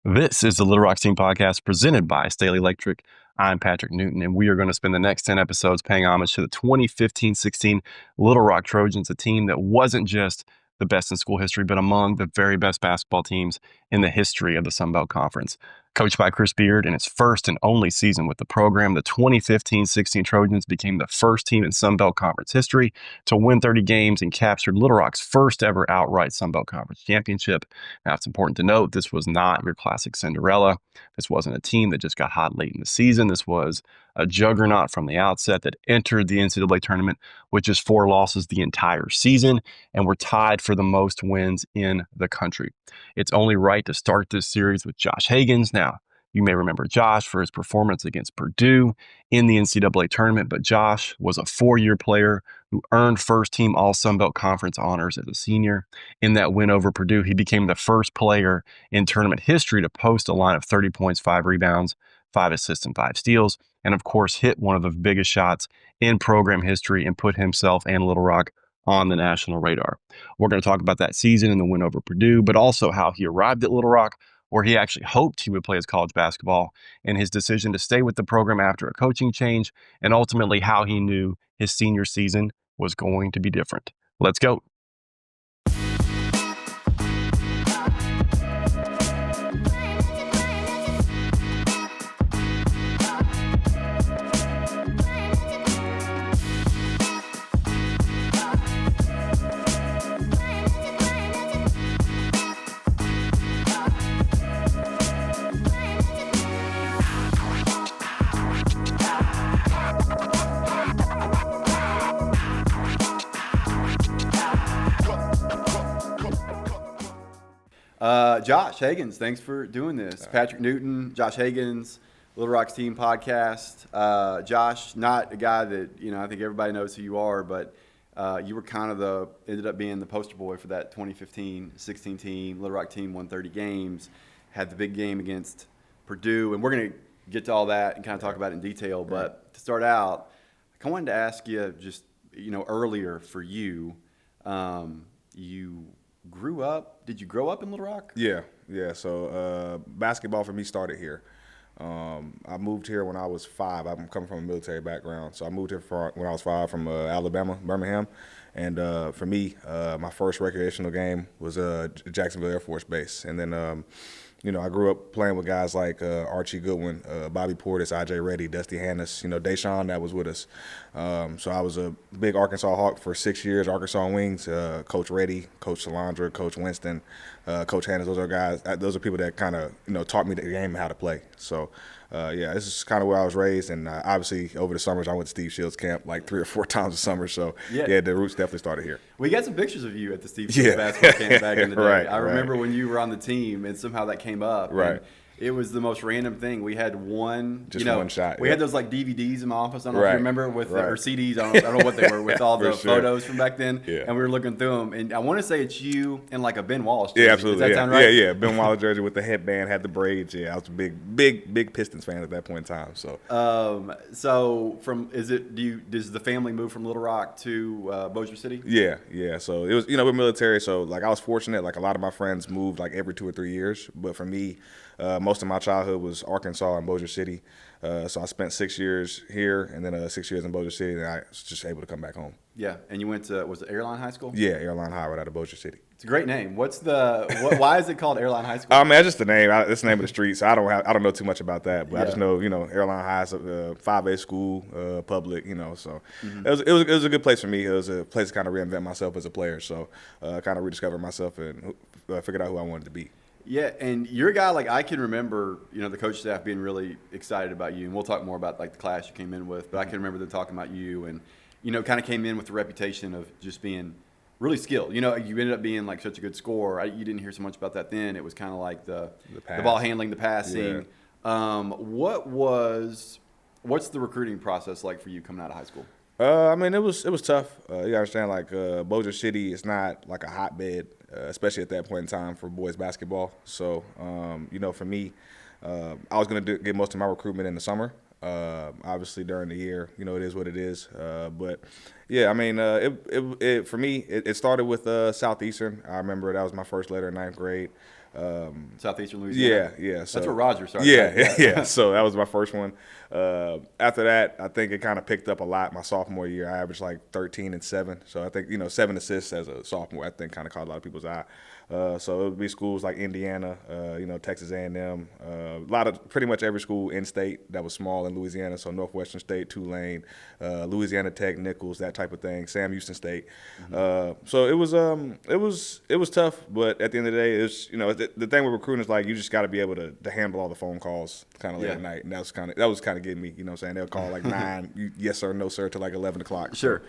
This is the Little Rock Team Podcast presented by Staley Electric. I'm Patrick Newton, and we are going to spend the next 10 episodes paying homage to the 2015-16 Little Rock Trojans, a team that wasn't just the best in school history, but among the very best basketball teams in the history of the Sun Belt Conference. Coached by Chris Beard in its first and only season with the program, the 2015-16 Trojans became the first team in Sun Belt Conference history to win 30 games and captured Little Rock's first ever outright Sun Belt Conference championship. Now, it's important to note this was not your classic Cinderella. This wasn't a team that just got hot late in the season. This was a juggernaut from the outset that entered the NCAA tournament with just 4 losses the entire season and were tied for the most wins in the country. It's only right to start this series with Josh Hagins. Now, you may remember Josh for his performance against Purdue in the NCAA tournament, but Josh was a 4-year player who earned first-team All-Sun Belt Conference honors as a senior. In that win over Purdue, he became the first player in tournament history to post a line of 30 points, 5 rebounds, 5 assists, and 5 steals, and of course hit one of the biggest shots in program history and put himself and Little Rock on the national radar. We're going to talk about that season and the win over Purdue, but also how he arrived at Little Rock, where he actually hoped he would play his college basketball, and his decision to stay with the program after a coaching change, and ultimately how he knew his senior season was going to be different. Let's go. Josh Hagins, thanks for doing this. Patrick Newton, Josh Hagins, Little Rock's Team Podcast. Josh, not a guy that, I think everybody knows who you are, but you were kind of ended up being the poster boy for that 2015-16 team. Little Rock team won 30 games, had the big game against Purdue, and we're going to get to all that and kind of talk about it in detail. But to start out, I wanted to ask you just, earlier for you, you grew up. Did you grow up in Little Rock? Yeah. So basketball for me started here. I moved here when I was 5. I'm coming from a military background, so I moved here when I was 5 from Alabama, Birmingham. And for me, my first recreational game was Jacksonville Air Force Base. And then, I grew up playing with guys like Archie Goodwin, Bobby Portis, I.J. Reddy, Dusty Hannis, Deshaun that was with us. So I was a big Arkansas Hawk for 6 years, Arkansas Wings, Coach Reddy, Coach Salandra, Coach Winston, Coach Hannis. Those are guys. Those are people that kind of, taught me the game and how to play. So, this is kind of where I was raised. And obviously over the summers, I went to Steve Shields camp like 3 or 4 times a summer. So, the roots definitely started here. We got some pictures of you at the Steve Shields basketball camp back in the day. Right, I remember when you were on the team and somehow that came up. Right. It was the most random thing. We had one shot. We had those like DVDs in my office. I don't know if Right. you remember or CDs. I don't know what they were with all the sure. photos from back then. Yeah. And we were looking through them. And I want to say it's you and like a Ben Wallace jersey. Yeah, absolutely. Does that sound right? Yeah. Ben Wallace jersey with the headband, had the braids. Yeah, I was a big Pistons fan at that point in time. So. Does the family move from Little Rock to Bossier City? Yeah. So it was, we're military. So like I was fortunate. Like a lot of my friends moved like every 2 or 3 years. But for me, most of my childhood was Arkansas and Bossier City. So I spent 6 years here and then 6 years in Bossier City, and I was just able to come back home. Yeah, and you went to, was it Airline High School? Yeah, Airline High right out of Bossier City. It's a great name. Why is it called Airline High School? That's just the name. It's the name of the street, so I don't know too much about that. But I just know, Airline High is a 5A school, public, so it was a good place for me. It was a place to kind of reinvent myself as a player. So kind of rediscover myself and figured out who I wanted to be. Yeah, and you're a guy, like I can remember, the coach staff being really excited about you, and we'll talk more about like the class you came in with, but I can remember them talking about you and, kind of came in with the reputation of just being really skilled. You ended up being like such a good scorer. You didn't hear so much about that then. It was kind of like the ball handling, the passing. Yeah. What's the recruiting process like for you coming out of high school? It was tough. You understand, like Bossier City is not like a hotbed, especially at that point in time for boys basketball. So, for me, I was going to get most of my recruitment in the summer. Obviously, during the year, it is what it is. But yeah, for me, it started with Southeastern. I remember that was my first letter in 9th grade. Southeastern Louisiana. Yeah. So that's where Roger started. Yeah. So that was my first one. After that, I think it kind of picked up a lot. My sophomore year, I averaged like 13 and 7. So I think 7 assists as a sophomore, I think kind of caught a lot of people's eye. So it would be schools like Indiana, Texas A&M, a lot of pretty much every school in state that was small in Louisiana. So Northwestern State, Tulane, Louisiana Tech, Nichols, that type of thing. Sam Houston State. So it was tough, but at the end of the day, it was the thing with recruiting is like you just got to be able to handle all the phone calls kind of late at night, and that was kind of getting me. You know what I'm saying? They'll call like 9, yes sir, no sir, to like 11 o'clock. Sure.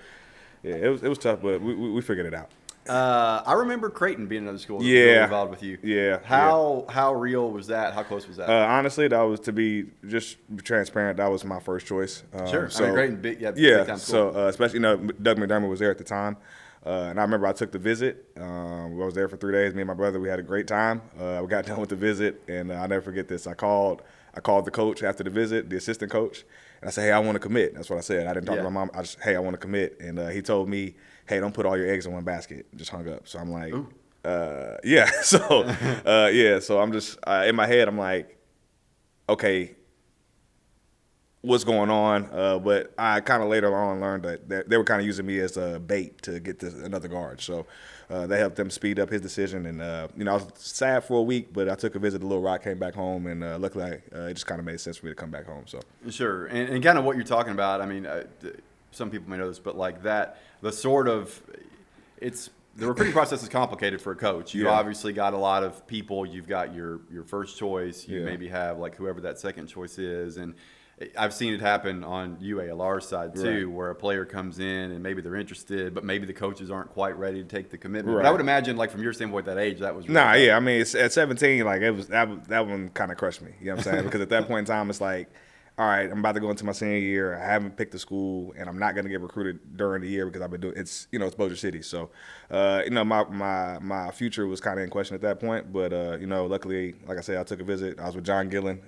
So, yeah, it was tough, but we figured it out. I remember Creighton being another school that was really involved with you. Yeah. How real was that? How close was that? Honestly, that was, to be just transparent, that was my first choice. Sure. So, Creighton, big time school. So especially, Doug McDermott was there at the time. And I remember I took the visit. I was there for 3 days. Me and my brother, we had a great time. We got done with the visit, and I'll never forget this. I called the coach after the visit, the assistant coach, and I said, hey, I want to commit. That's what I said. I didn't talk to my mom. I just, hey, I want to commit. And he told me, hey, don't put all your eggs in one basket. Just hung up. So I'm like, yeah. So, So I'm just, in my head, I'm like, okay, what's going on? But I kind of later on learned that they were kind of using me as a bait to get another guard. So they helped them speed up his decision. And, I was sad for a week, but I took a visit to Little Rock, came back home, and luckily it just kind of made sense for me to come back home. So Sure. And kind of what you're talking about, I mean, some people may know this, but like that, the recruiting process is complicated for a coach. You obviously got a lot of people. You've got your first choice. You maybe have like whoever that second choice is. And I've seen it happen on UALR's side too, where a player comes in and maybe they're interested, but maybe the coaches aren't quite ready to take the commitment. But I would imagine, like from your standpoint, at that age, that was really tough. I mean, at 17, like it was that one kind of crushed me. You know what I'm saying? Because at that point in time, it's like, all right, I'm about to go into my senior year. I haven't picked a school, and I'm not going to get recruited during the year because I've been doing it's Bossier City. So, my future was kind of in question at that point. But luckily, like I said, I took a visit. I was with John Gillen.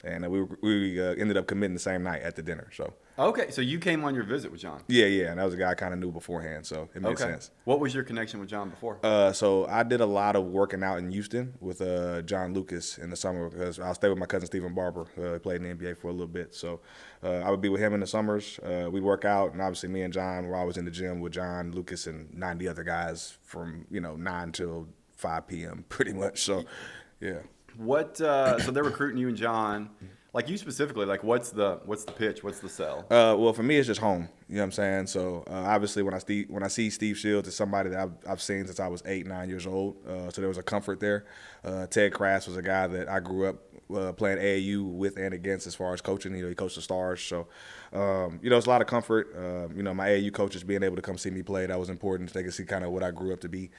And we ended up committing the same night at the dinner. So okay, so you came on your visit with John. Yeah, and that was a guy I kind of knew beforehand, so it made sense. What was your connection with John before? So I did a lot of working out in Houston with John Lucas in the summer because I stayed with my cousin Stephen Barber. He played in the NBA for a little bit, so I would be with him in the summers. We'd work out, and obviously me and John were always in the gym with John Lucas and 90 other guys from 9 till 5 p.m. pretty much. So yeah. So they're recruiting you and John, like you specifically, like what's the pitch? What's the sell? Well, for me, it's just home. You know what I'm saying? So obviously, when I see Steve Shields, it's somebody that I've seen since I was 8, 9 years old. So there was a comfort there. Ted Crass was a guy that I grew up playing AAU with and against as far as coaching. He coached the Stars. So, it's a lot of comfort. My AAU coaches being able to come see me play, that was important. They could see kind of what I grew up to be.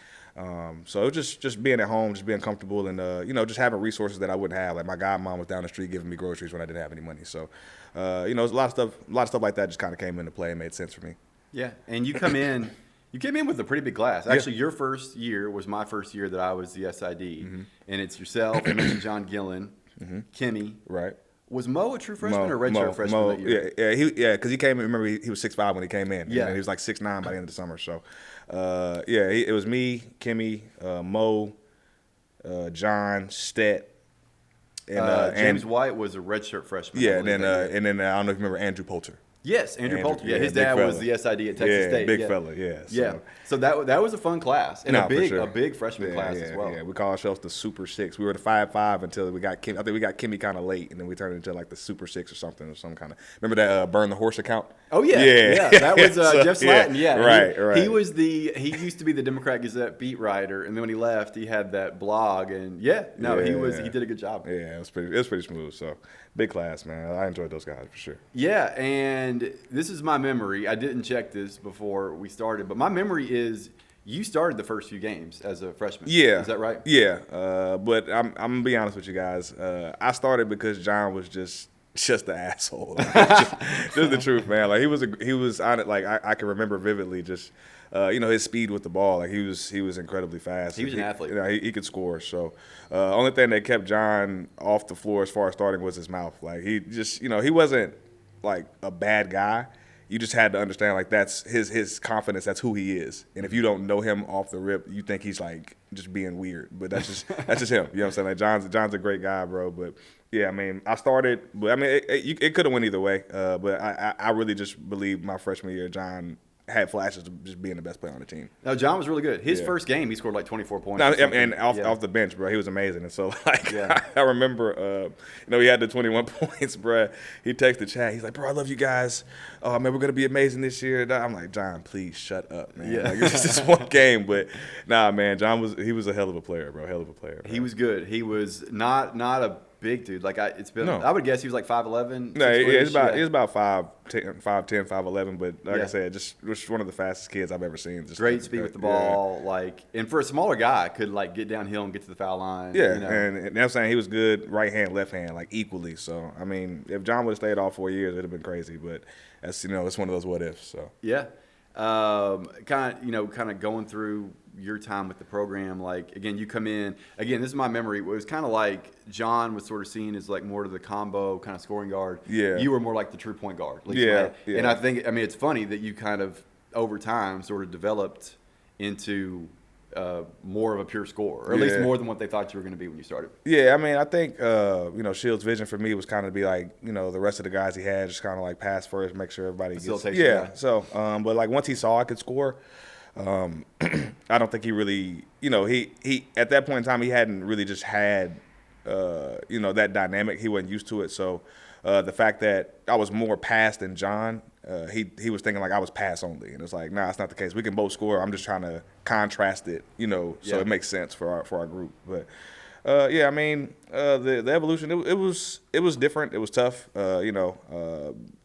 So it was just being at home, just being comfortable, and just having resources that I wouldn't have. Like my godmom was down the street giving me groceries when I didn't have any money. So, a lot of stuff like that just kind of came into play and made sense for me. Yeah, and you came in with a pretty big class. Actually, your first year was my first year that I was the SID, and it's yourself. You mentioned John Gillen, Kimmy, right. Was Mo a true freshman or redshirt freshman that year? Because he came in. Remember, he was 6'5" when he came in. Yeah, and he was like 6'9" by the end of the summer. So, it was me, Kimmy, Mo, John, Stet, and James White was a redshirt freshman. Yeah, and then I don't know if you remember Andrew Poulter. Yes, Andrew Poulter. Yeah, his dad was the SID at Texas State. Big fella. Yeah. So that was a fun class and a big freshman class as well. Yeah, we call ourselves the Super Six. We were the 5-5 until we got Kim. I think we got Kimmy kind of late, and then we turned into like the Super Six or something, or some kind of. Remember that Burn the Horse account? Oh yeah. That was Jeff Slatton. Yeah, right. He used to be the Democrat Gazette beat writer, and then when he left, he had that blog, and he did a good job. Yeah, it was pretty smooth. So big class, man. I enjoyed those guys for sure. Yeah, and this is my memory. I didn't check this before we started, but my memory is you started the first few games as a freshman. Yeah. Is that right? Yeah. But I'm going to be honest with you guys. I started because John was just the asshole. just the truth, man. Like he was on it. Like I can remember vividly just his speed with the ball. Like he was incredibly fast. He was an athlete. He could score. So only thing that kept John off the floor as far as starting was his mouth. Like he just he wasn't like a bad guy. you just had to understand like that's his confidence. That's who he is. And if you don't know him off the rip, you think he's like just being weird. But that's just him. You know what I'm saying? Like John's a great guy, bro. But yeah, I mean, I started, but I mean, it could have went either way. But I really just believe my freshman year, John had flashes of just being the best player on the team. No, John was really good. His first game, he scored like 24 points. No, and off the bench, bro, he was amazing. And so, like, I remember, he had the 21 points, bro. He texted chat. He's like, bro, I love you guys. Oh, man, we're going to be amazing this year. I'm like, John, please shut up, man. Yeah. Like, it's just this one game. But, nah, man, John was a hell of a player, bro. Hell of a player. Bro. He was good. He was not a big dude. Like I would guess he was like 5'11". No, he's about 5'10", 5'11", but like I said, just one of the fastest kids I've ever seen. Just great speed with the ball, and for a smaller guy, could like get downhill and get to the foul line. Yeah, and I'm saying he was good right hand, left hand, like equally. So I mean, if John would have stayed all 4 years, it'd have been crazy. But that's it's one of those what ifs. So yeah, kind of going through your time with the program, like again, you come in again. This is my memory. It was kind of like John was sort of seen as like more to the combo kind of scoring guard. Yeah, you were more like the true point guard. At least yeah. And I think it's funny that you kind of over time sort of developed into more of a pure scorer, or at least more than what they thought you were going to be when you started. Yeah, I mean, I think Shield's vision for me was kind of to be like the rest of the guys he had, just kind of like pass first, make sure everybody gets. Yeah. So, but like once he saw I could score. I don't think he really, he at that point in time he hadn't really just had, that dynamic. He wasn't used to it. So the fact that I was more pass than John, he was thinking like I was pass only, and it's like, nah, it's not the case. We can both score. I'm just trying to contrast it, so it makes sense for our group. But I mean, the evolution it was different. It was tough.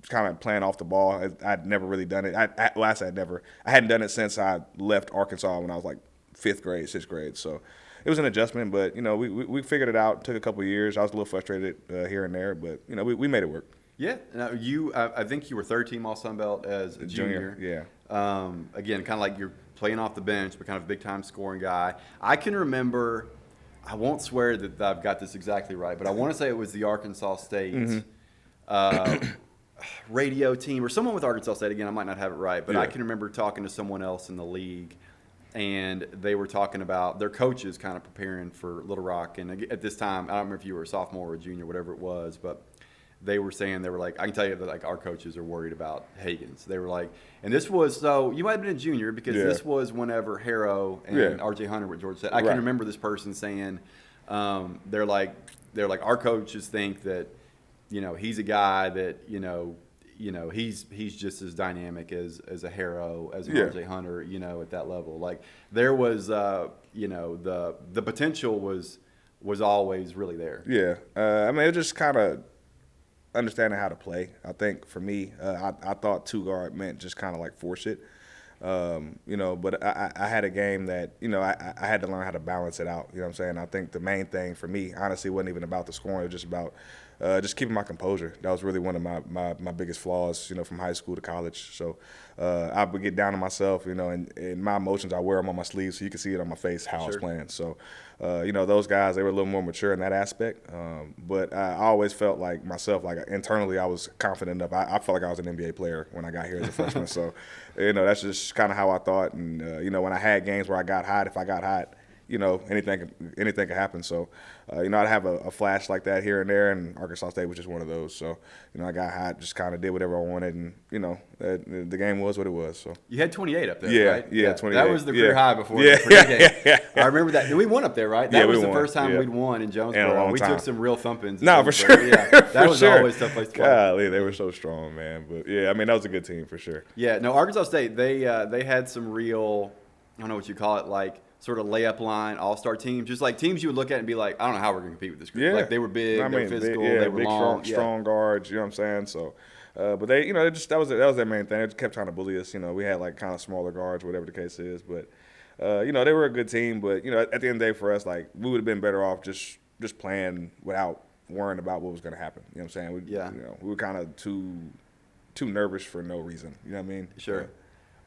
Kind of playing off the ball. I'd never really done it. I said never. I hadn't done it since I left Arkansas when I was like 5th grade, 6th grade. So it was an adjustment, but we figured it out. It took a couple of years. I was a little frustrated here and there, but we made it work. Yeah. Now I think you were 3rd team All Sun Belt as a junior. Yeah. Again, kind of like you're playing off the bench, but kind of a big time scoring guy. I can remember. I won't swear that I've got this exactly right, but I want to say it was the Arkansas State radio team or someone with Arkansas State. Again, I might not have it right, but I can remember talking to someone else in the league, and they were talking about their coaches kind of preparing for Little Rock. And at this time, I don't remember if you were a sophomore or a junior, whatever it was, but they were saying, they were like, I can tell you that like our coaches are worried about Hagins. They were like, and this was, so you might have been a junior because this was whenever Harrow and RJ Hunter were at Georgia State. I can remember this person saying, they're like our coaches think that, he's a guy that, he's just as dynamic as a Harrow, as an RJ Hunter, at that level. Like there was, the potential was always really there. Yeah. I mean, it just kind of understanding how to play. I think for me, I thought 2-guard meant just kind of like force it. But I had a game that, I had to learn how to balance it out. You know what I'm saying? I think the main thing for me, honestly, wasn't even about the scoring. It was just about just keeping my composure. That was really one of my biggest flaws, from high school to college. So I would get down on myself, and my emotions, I wear them on my sleeve so you can see it on my face how I was playing. So, those guys, they were a little more mature in that aspect. But I always felt like myself, like internally I was confident enough. I felt like I was an NBA player when I got here as a freshman. So, that's just kind of how I thought. And, when I had games where I got hot, if I got hot, anything could happen. So, I'd have a flash like that here and there, and Arkansas State was just one of those. So, I got hot, just kind of did whatever I wanted, and the game was what it was. So you had 28 up there, right? Yeah, 28. That was the career high before the game. I remember that. And we won up there, right? That was the first time we'd won in Jonesboro. We took some real thumpings. No, for sure. Yeah, that was always a tough place to play. Golly, they were so strong, man. But yeah, I mean, that was a good team for sure. Yeah, no, Arkansas State, they had some real, I don't know what you call it, like sort of layup line all-star teams, just like teams you would look at and be like, I don't know how we're going to compete with this group. Like they were big, they were physical, they were big, long, strong guards. You know what I'm saying? So, but they, that was their main thing. They just kept trying to bully us. We had like kind of smaller guards, whatever the case is. But they were a good team. But at the end of the day, for us, like we would have been better off just playing without worrying about what was going to happen. You know what I'm saying? We were kind of too nervous for no reason. You know what I mean? Sure.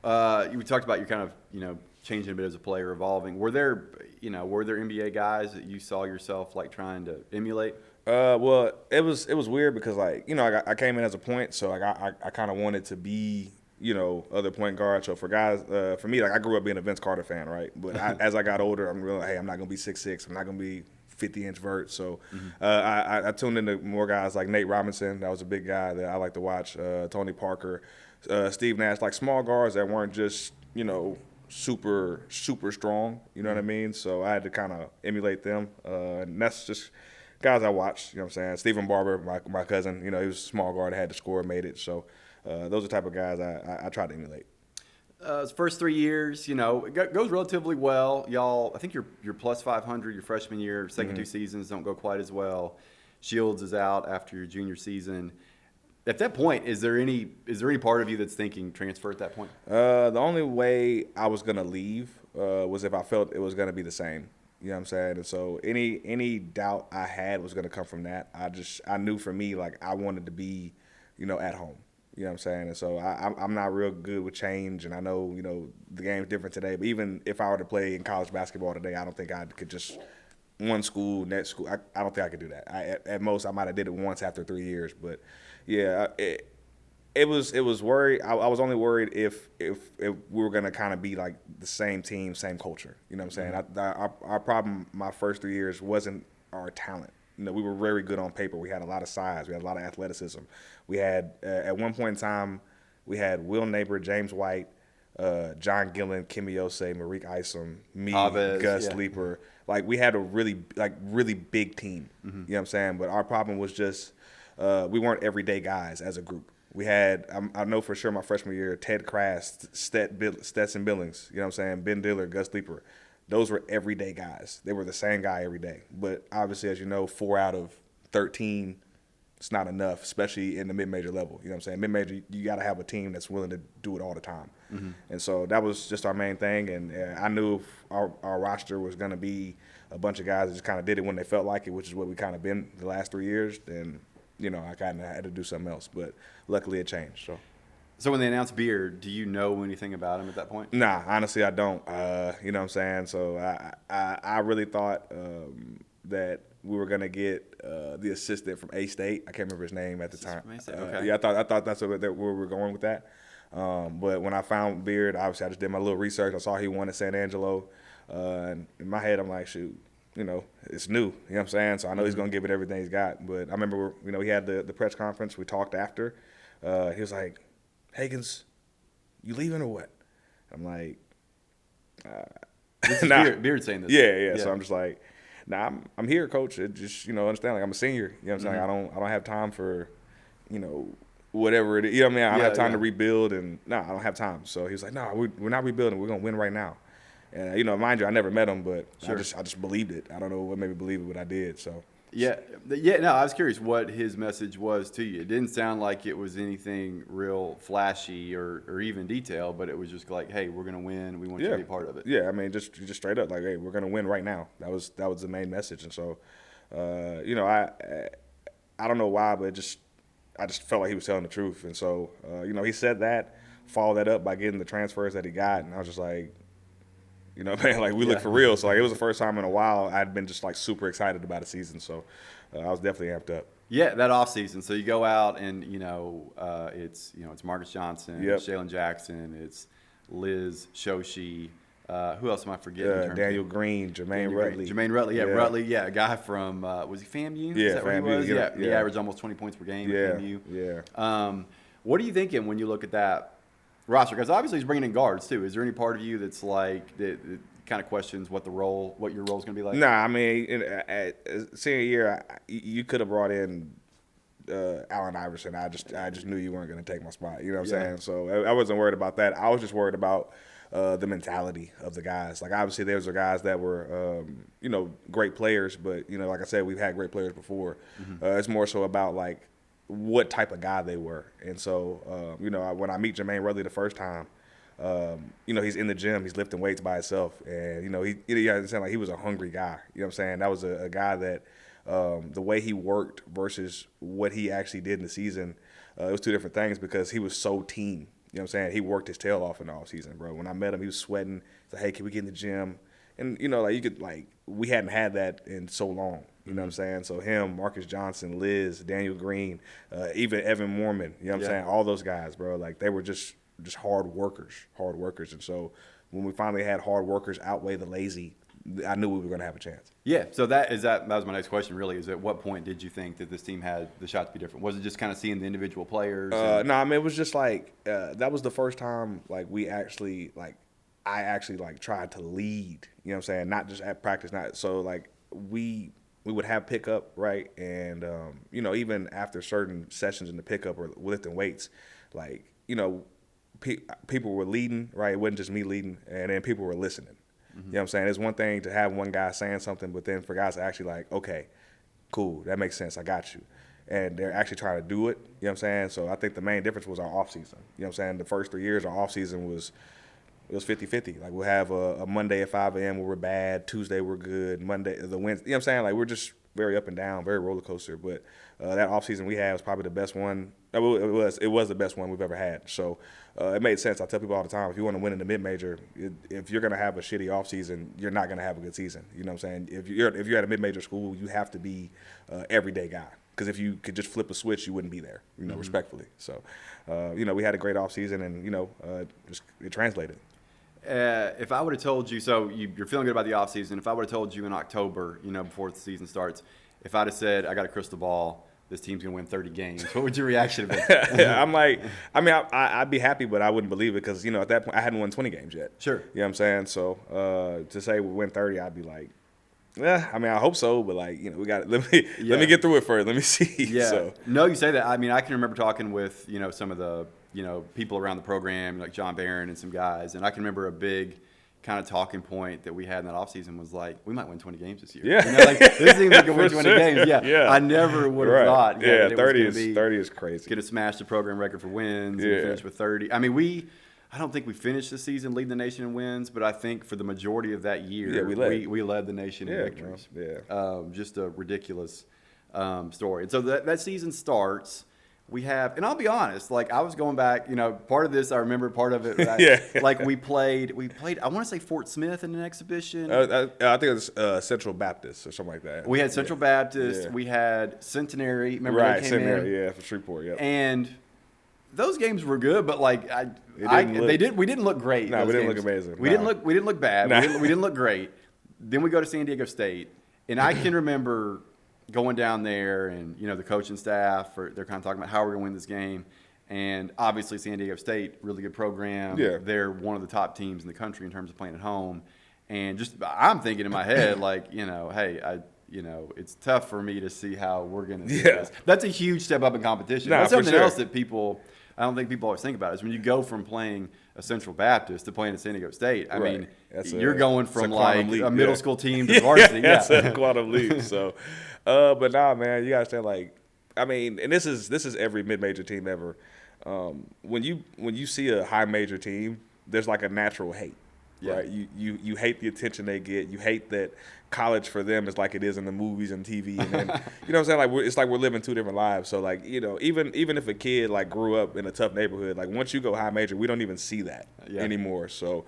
You talked about your kind of changing a bit as a player, evolving. Were there NBA guys that you saw yourself like trying to emulate? Well, it was weird because like I came in as a point, so like I kind of wanted to be other point guard. So for guys, for me, like I grew up being a Vince Carter fan, right? But as I got older, I'm real. Hey, I'm not gonna be 6'6". I'm not gonna be 50-inch vert. So I tuned into more guys like Nate Robinson. That was a big guy that I like to watch. Tony Parker, Steve Nash, like small guards that weren't just super strong. You know what I mean? So I had to kind of emulate them, and that's just guys I watched. You know what I'm saying? Stephen Barber, my cousin. He was a small guard, had to score, made it. So those are the type of guys I try to emulate. His first 3 years, it goes relatively well. Y'all, I think you're plus 500 your freshman year. Second two seasons don't go quite as well. Shields is out after your junior season. At that point, is there any part of you that's thinking transfer at that point? The only way I was gonna leave was if I felt it was gonna be the same. You know what I'm saying? And so any doubt I had was gonna come from that. I knew for me, like I wanted to be, at home. You know what I'm saying? And so I'm not real good with change, and I know, the game's different today. But even if I were to play in college basketball today, I don't think I could just one school, next school. I don't think I could do that. At most, I might have did it once after 3 years. But yeah, it was worried. I was only worried if we were gonna kind of be like the same team, same culture. You know what I'm saying? Our problem my first 3 years wasn't our talent. We were very good on paper. We had a lot of size. We had a lot of athleticism. We had at one point in time, we had Will Neighbor, James White, John Gillen, Kimi Yosei, Marique Isom, me, Chavez, Gus Leeper. Like we had a really big team. You know what I'm saying? But our problem was just we weren't everyday guys as a group. We had, I know for sure my freshman year, Ted Crass, Stetson Billings, you know what I'm saying, Ben Diller, Gus Leeper. Those were everyday guys. They were the same guy every day. But obviously, as you know, 4 out of 13, it's not enough, especially in the mid-major level. You know what I'm saying? Mid-major, you got to have a team that's willing to do it all the time. And so that was just our main thing. And I knew our roster was going to be a bunch of guys that just kind of did it when they felt like it, which is what we kind of been the last 3 years. Then, I kind of had to do something else. But luckily it changed. So when they announced Beard, do you know anything about him at that point? Nah, honestly, I don't. You know what I'm saying? So I really thought that we were gonna get the assistant from A-State. I can't remember his name at the time. Okay. Yeah, I thought that's where we were going with that. But when I found Beard, obviously I just did my little research. I saw he won at San Angelo. And in my head, I'm like, shoot, it's new. You know what I'm saying? So I know he's gonna give it everything he's got. But I remember, he had the press conference. We talked after. He was like, Hagins, you leaving or what? I'm like, This is Beard saying this. Yeah. So I'm just like, nah, I'm here, coach. It just, understand, like I'm a senior. You know what I'm saying? I don't have time for, whatever it is. You know what I mean? I don't have time to rebuild, and I don't have time. So he was like, no, we're not rebuilding. We're gonna win right now. And mind you, I never met him, but sure. I just believed it. I don't know what made me believe it, but I did. So. Yeah. No, I was curious what his message was to you. It didn't sound like it was anything real flashy or even detailed, but it was just like, hey, we're gonna win. We want you to be a part of it. Yeah, I mean, just straight up, like, hey, we're gonna win right now. That was the main message, and so, I don't know why, but I just felt like he was telling the truth, and so, he said that, followed that up by getting the transfers that he got, and I was just like. Man, like we look for real. So like it was the first time in a while I'd been just like super excited about a season. So I was definitely amped up. Yeah, that off season. So you go out and it's Marcus Johnson, Shaylin Jackson, it's Liz Shoshi. Who else am I forgetting? Daniel Green, Jermaine Rutley. Rutley, a guy from was he FAMU? Yeah, Is that FAMU. Where he was? He averaged almost 20 points per game at FAMU. Yeah. What are you thinking when you look at that roster? Because obviously he's bringing in guards too. Is there any part of you that's like that kind of questions what your role is going to be like? Nah, I mean, at senior year, you could have brought in Allen Iverson. I just knew you weren't going to take my spot. You know what I'm saying? So I wasn't worried about that. I was just worried about the mentality of the guys. Like obviously, those are guys that were great players, but like I said, we've had great players before. It's more so about like what type of guy they were. And so, when I meet Jermaine Rutley the first time, he's in the gym, he's lifting weights by himself. And, he understand like he was a hungry guy. You know what I'm saying? That was a guy that the way he worked versus what he actually did in the season, it was two different things because he was so team. You know what I'm saying? He worked his tail off in the offseason, bro. When I met him, he was sweating. He's like, hey, can we get in the gym? And, we hadn't had that in so long. You know what I'm saying? So him, Marcus Johnson, Liz, Daniel Green, even Evan Moorman, you know what I'm saying? All those guys, bro, like they were just hard workers. And so when we finally had hard workers outweigh the lazy, I knew we were going to have a chance. Yeah, so that was my next question really, is at what point did you think that this team had the shot to be different? Was it just kind of seeing the individual players? No, I mean, it was just like that was the first time like I actually like tried to lead, you know what I'm saying? Not just at practice, so like we would have pickup, right? And you know, even after certain sessions in the pickup or lifting weights, like, you know, people were leading, right? It wasn't just me leading, and then people were listening. You know what I'm saying? It's one thing to have one guy saying something, but then for guys to actually like, okay, cool, that makes sense, I got you. And they're actually trying to do it, you know what I'm saying? So I think the main difference was our offseason. You know what I'm saying? The first 3 years, our offseason was 50-50. Like, we'll have a Monday at 5 a.m. where we're bad, Tuesday we're good, Monday, the Wednesday, you know what I'm saying? Like, we're just very up and down, very roller coaster. But that offseason we had was probably the best one. It was the best one we've ever had. So it made sense. I tell people all the time, if you want to win in the mid-major, if you're going to have a shitty offseason, you're not going to have a good season. You know what I'm saying? If you're at a mid-major school, you have to be everyday guy. Because if you could just flip a switch, you wouldn't be there, you know, respectfully. So, you know, we had a great offseason, and, you know, it translated. If I would have told you, so you're feeling good about the offseason, if I would have told you in October, you know, before the season starts, if I'd have said, I got a crystal ball, this team's going to win 30 games, what would your reaction have been? I'm like, I mean, I'd be happy, but I wouldn't believe it because, you know, at that point, I hadn't won 20 games yet. Sure. You know what I'm saying? So to say we win 30, I'd be like, yeah, I mean, I hope so, but like, you know, we got let me get through it first. Let me see. Yeah. So. No, you say that. I mean, I can remember talking with, you know, some of the, you know, people around the program, like John Barron and some guys, and I can remember a big kind of talking point that we had in that offseason was like, we might win 20 games this year. Yeah. You know, like, this team can win 20 sure. games. Yeah. Yeah. I never would have thought. Yeah, that 30 is crazy. Going to smash the program record for wins and finish with 30. I mean, I don't think we finished the season leading the nation in wins, but I think for the majority of that year, we led the nation in victories. Yeah. Just a ridiculous story. And so that season starts. We have, and I'll be honest, like I was going back, you know, part of this I remember, part of it, like we played. I want to say Fort Smith in an exhibition. I think it was Central Baptist or something like that. We had Central Baptist. Yeah. We had Centenary. Remember they came Centenary, in? for Shreveport. Yeah. And those games were good, but like we didn't look great. No, we didn't look amazing. We didn't look bad. We didn't look great. Then we go to San Diego State, and I can remember going down there, and you know the coaching staff, they're kind of talking about how we're going to win this game, and obviously San Diego State, really good program. Yeah. They're one of the top teams in the country in terms of playing at home, and just I'm thinking in my head like, you know, hey, it's tough for me to see how we're going to do this. That's a huge step up in competition. That's something else that I don't think people always think about is when you go from playing a Central Baptist to playing at San Diego State. I mean, you're going from like a middle school team to varsity. That's a quantum leap. So, but nah, man, you gotta stay like, I mean, and this is every mid-major team ever. When you see a high major team, there's like a natural hate. Yeah. Right? You hate the attention they get. You hate that college for them is like it is in the movies and TV. And then, you know what I'm saying? Like it's like we're living two different lives. So like, you know, even if a kid like grew up in a tough neighborhood, like once you go high major, we don't even see that anymore. So,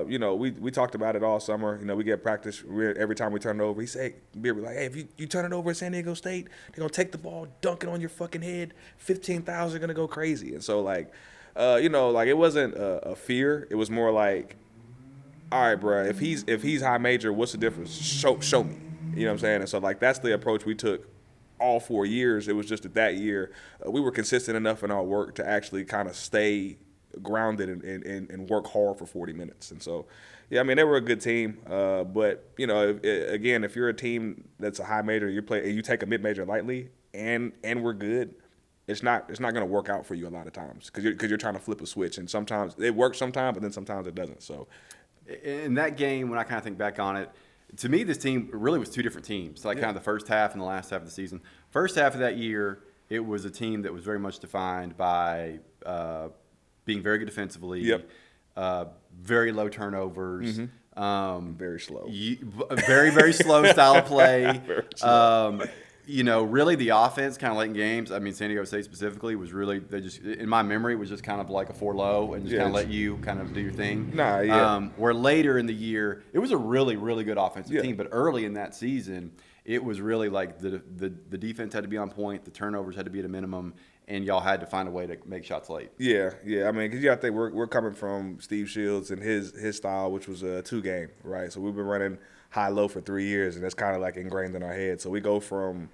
you know, we talked about it all summer. You know, we get practice every time we turn it over. He say, we're like, hey, if you turn it over at San Diego State, they're gonna take the ball, dunk it on your fucking head. 15,000 are gonna go crazy. And so like, you know, like it wasn't a fear. It was more like, all right, bro, if he's high major, what's the difference? Show me. You know what I'm saying? And so, like, that's the approach we took all 4 years. It was just that year we were consistent enough in our work to actually kind of stay grounded and work hard for 40 minutes. And so, yeah, I mean, they were a good team. But, you know, again, if you're a team that's a high major, you take a mid-major lightly and we're good, it's not going to work out for you a lot of times because you're trying to flip a switch. And sometimes it works sometimes, but then sometimes it doesn't. So, in that game, when I kind of think back on it, to me, this team really was two different teams, like kind of the first half and the last half of the season. First half of that year, it was a team that was very much defined by being very good defensively, very low turnovers, very slow, very, very slow style of play. You know, really the offense kind of late in games. I mean, San Diego State specifically was really, they just, in my memory, was just kind of like a 4-low and just kind of let you kind of do your thing. Where later in the year, it was a really, really good offensive team. But early in that season, it was really like the defense had to be on point, the turnovers had to be at a minimum, and y'all had to find a way to make shots late. Yeah. I mean, because you got to think we're coming from Steve Shields and his style, which was a 2-game, right? So we've been running high-low for 3 years, and that's kind of like ingrained in our head. So we go from